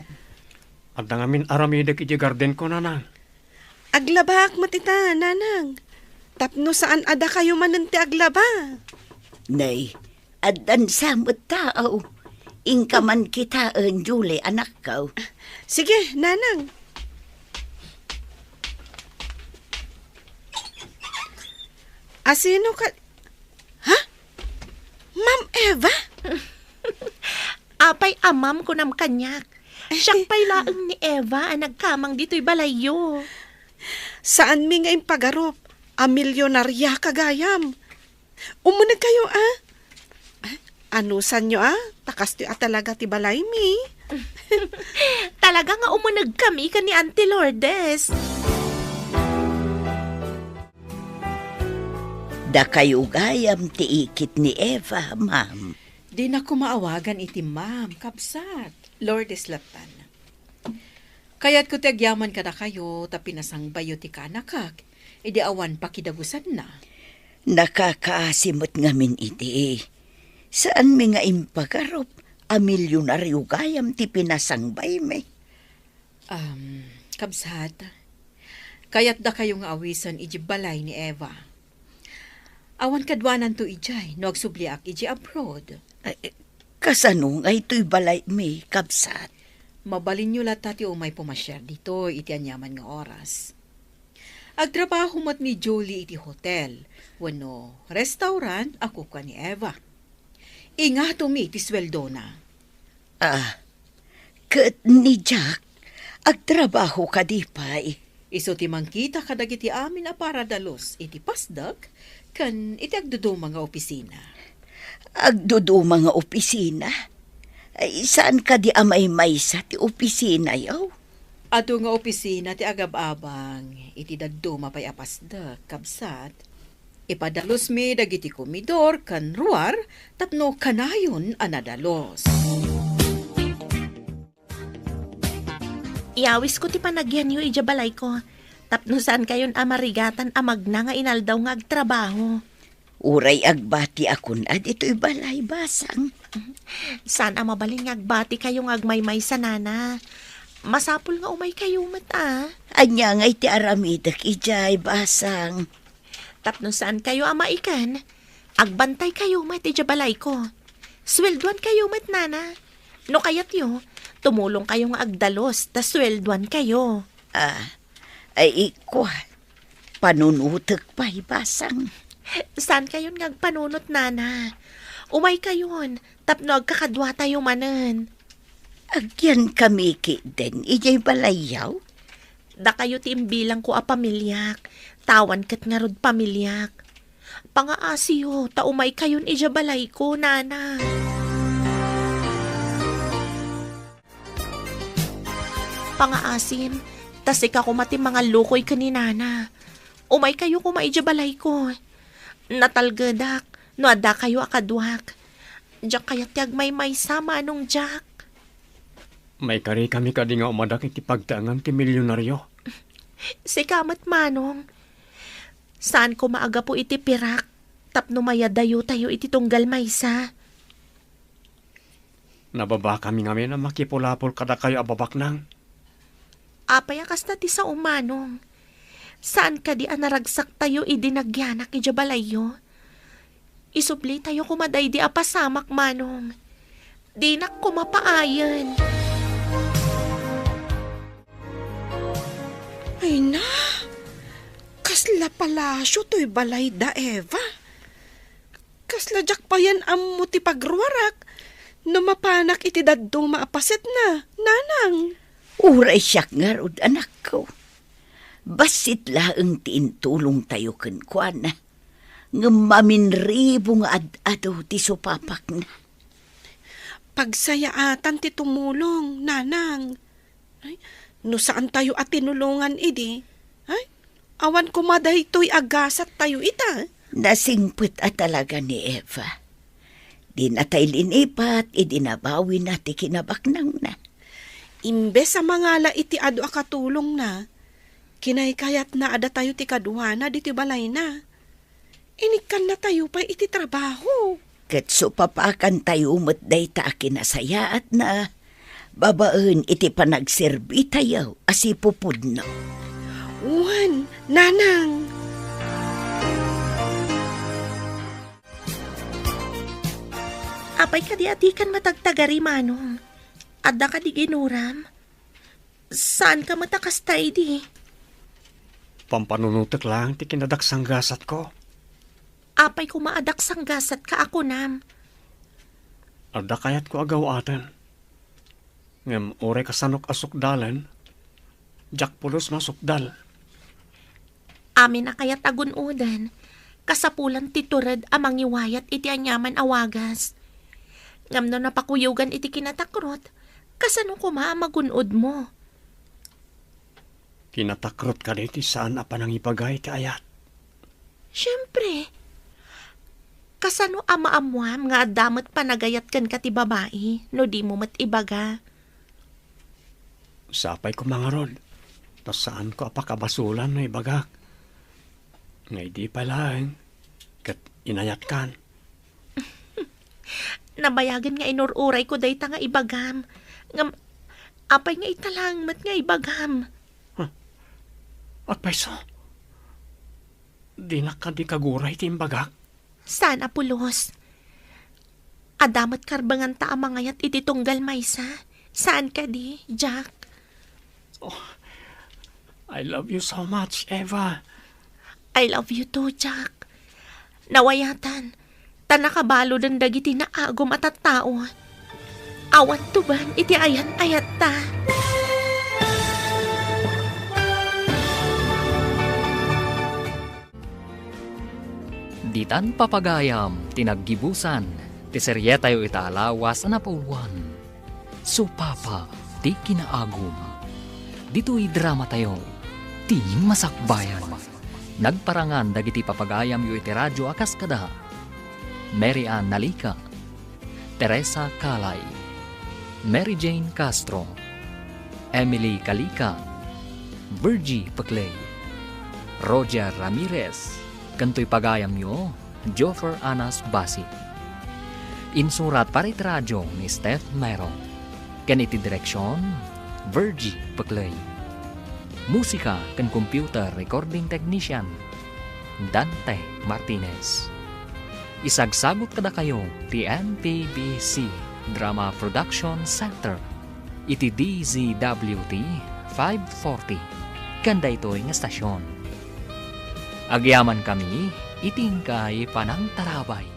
L: At nangamin aramidag iti garden ko, nanang.
C: Aglabak matita, nanang. Tapno saan ada kayo mananti aglaba?
M: Nay, adan samot tao. Ingkaman kita en Julie, anak ko.
C: Sige, nanang. Asino ka... Ha? Ma'am Eva?
D: Apay amam ko nam kanyak. Siyang pay laeng ni Eva ang nagkamang dito'y balayo.
C: Saan mi nga impagarop? A milyonarya kagayam. Umunag kayo, ah? Anusan nyo, ah? Takas ti talaga ti balay mi.
D: Talaga nga umunag kami ka ni Auntie Lourdes.
M: Da kayo gayam ti ikit ni Eva, ma'am.
H: Di na ko maawagan iti ma'am, kabsat. Lourdes Latan. Kaya't ko tagyaman ka na kayo, ta pinasang bayo ti kanakak. Idi awan pakidagusan na.
M: Nakakaasimot ngamin iti. Saan mi nga impagarop? A milyonaryo gayam ti pinasangbay me.
H: Kabsat. Kaya't da kayo nga awisan iji balay ni Eva. Awan kadwanan to ijay, no agsubliak iji abroad.
M: Kasano nga ito'y balay me, kabsat?
H: Mabalin nyo lata ti umay pumasyar dito, iti anyaman nga oras. Agtrabaho mat ni Julie iti hotel, wano restaurant ako ka ni Eva. Inga tumi iti sweldo na.
M: Kat ni Jack, agtrabaho ka di pa'y.
H: Iso ti mangkita kadag iti amin a paradalos iti pasdag, kan iti agdudo mga opisina.
M: Agdudo mga opisina? Ay, saan ka di amay-may sa ti opisina yaw?
H: Ato nga opisina ti agab-abang, iti daddo mapay apasda, kabsat. Ipadalos mi dagiti komidor, kan ruar, tapno kanayon anadalos.
D: Iawis ko ti panagyan yu ijabalay ko. Tapno saan kayon amarigatan amagna nga inaldaw nga agtrabaho.
M: Uray agbati akon at ito'y balay basang.
D: Saan mabalin nga agbati kayong agmaymay sa nana. Masapul nga umay kayo mata.
M: Anya nga iti aramidak ijay basang.
D: Tapno saan kayo amaikan? Agbantay kayo mat ijabalay ko. Swelduan kayo mat nana. No kayat yo, tumulong kayo nga agdalos, ta swelduan kayo.
M: Ay ikwa, panunutak pa'y basang.
D: Saan kayon nga agpanunot nana? Umay kayon, tapno agkakadwa tayo manen.
M: Agyan kami ki den, ijay balayaw?
D: Da kayo timbilang ko a pamilyak, tawan kat nga rod pamilyak. Pangaasiyo, ta umay kayon ija balay ko, nana. Pangaasim, tas ika kumati mga lukoy ka ni nana. Umay kayo kumaidya balay ko. Natalgadak, no ada kayo akadwak. Diyak kayat tiyag may sama nung Jack.
L: May kari kami kadi nga umadak iti pagtaangan ti milyonaryo.
D: Si kamat manong. Saan ko maaga po iti pirak? Tapno mayadayo tayo iti tunggal maysa.
L: Nababa kami ngamin na makipulapol kada kayo ababak nang.
D: Apay akas na ti sa umanong. Saan ka di anaragsak tayo idinagyanak ijabalayo? Isubli tayo kumaday di apasamak manong. Di nak kumapaayan.
C: Ay na, kasla palasyo to'y balay da Eva. Kasla jak pa yan ammo ti pagruwarak. No mapanak iti daddo maapaset na, nanang.
M: Uray siyak nga rod, anak ko. Basit laeng tiintulong tayo kenkwan na. Ngamaminribo nga ad-ado ti supapak na.
C: Pagsayaatan ti tumulong, nanang. Ay, no saan tayo at tinulungan idi? Ay, awan kumaday to'y agasat tayo ita.
M: Nasingput at talaga ni Eva. Di na tayo linipat, idinabawi na ti kinabaknang na.
C: Imbes sa mangala iti ado akatulong na, kinaykayat na ada tayo ti kaduana di ti balay na. Inikan na tayo pa iti trabaho.
M: Katso papakan tayo matday ta kinasayaat na. Babaan iti panagserbi tayo asipupud no.
C: Uwan, nanang.
D: Apay ka di atikan matagtagari manong. Adda ka di ginuram. Saan ka matakastay di?
L: Pampanunutek lang ti kinadaksang gasat ko.
D: Apay ko maadak sang gasat ka ako nam.
L: Arda kayat ko agaw atin. Ngem ore kasanok asukdalan, jak pulos masukdal.
D: Amin na kayat agunudan. Kasapulan titured amang iwayat iti anyaman awagas. Ngam no napakuyugan iti kinatakrot, kasano kuma magunod mo?
L: Kinatakrot ka diti saan apan ang ipagay ti ayat.
D: Siyempre. Kasano amaamuam nga damat panagayat kan ka ti babae, no di mo mat ibaga.
L: Sapay ko mga rod, tas saan ko apakabasulan na ibagak. Ngay di palang, kat inayat kan.
D: Nabayagan nga inururay ko day ta nga ibagam. Ngam, apay nga italang mat nga ibagam.
L: At paiso, di na ka di kaguray ti imbagak.
D: Sana pulos. Adamat karbangan ta amangayat iti tunggal maysa. Saan ka di, Jack?
L: Oh, I love you so much, Eva.
D: I love you too, Jack. Nawayatan, tanakabalo den dagiti na agom at tao. Awat tuban iti ayan-ayat ta.
N: Ditan papagayam, tinaggibusan, ti seryeta yo italawas na pauwan. Supapa, ti kinaagum. Dito'y drama tayo, ti masakbayan. Nagparangan dagiti papagayam yo iti radyo akas kada. Mary Ann Nalika, Teresa Calay, Mary Jane Castro, Emily Calika, Virgie Paclay, Roger Ramirez, kanto'y pagayam nyo, Joffer Anas Basit. Insurat parit radyo ni Steph Merong. Ganiti direksyon, Virgie Paclay. Musika kan computer recording technician, Dante Martinez. Isagsagot kada kayo ti NPBC Drama Production Center. Iti DZWT 540. Kanda ito'y nga stasyon. Agyaman kami, itingkay panang tarabay.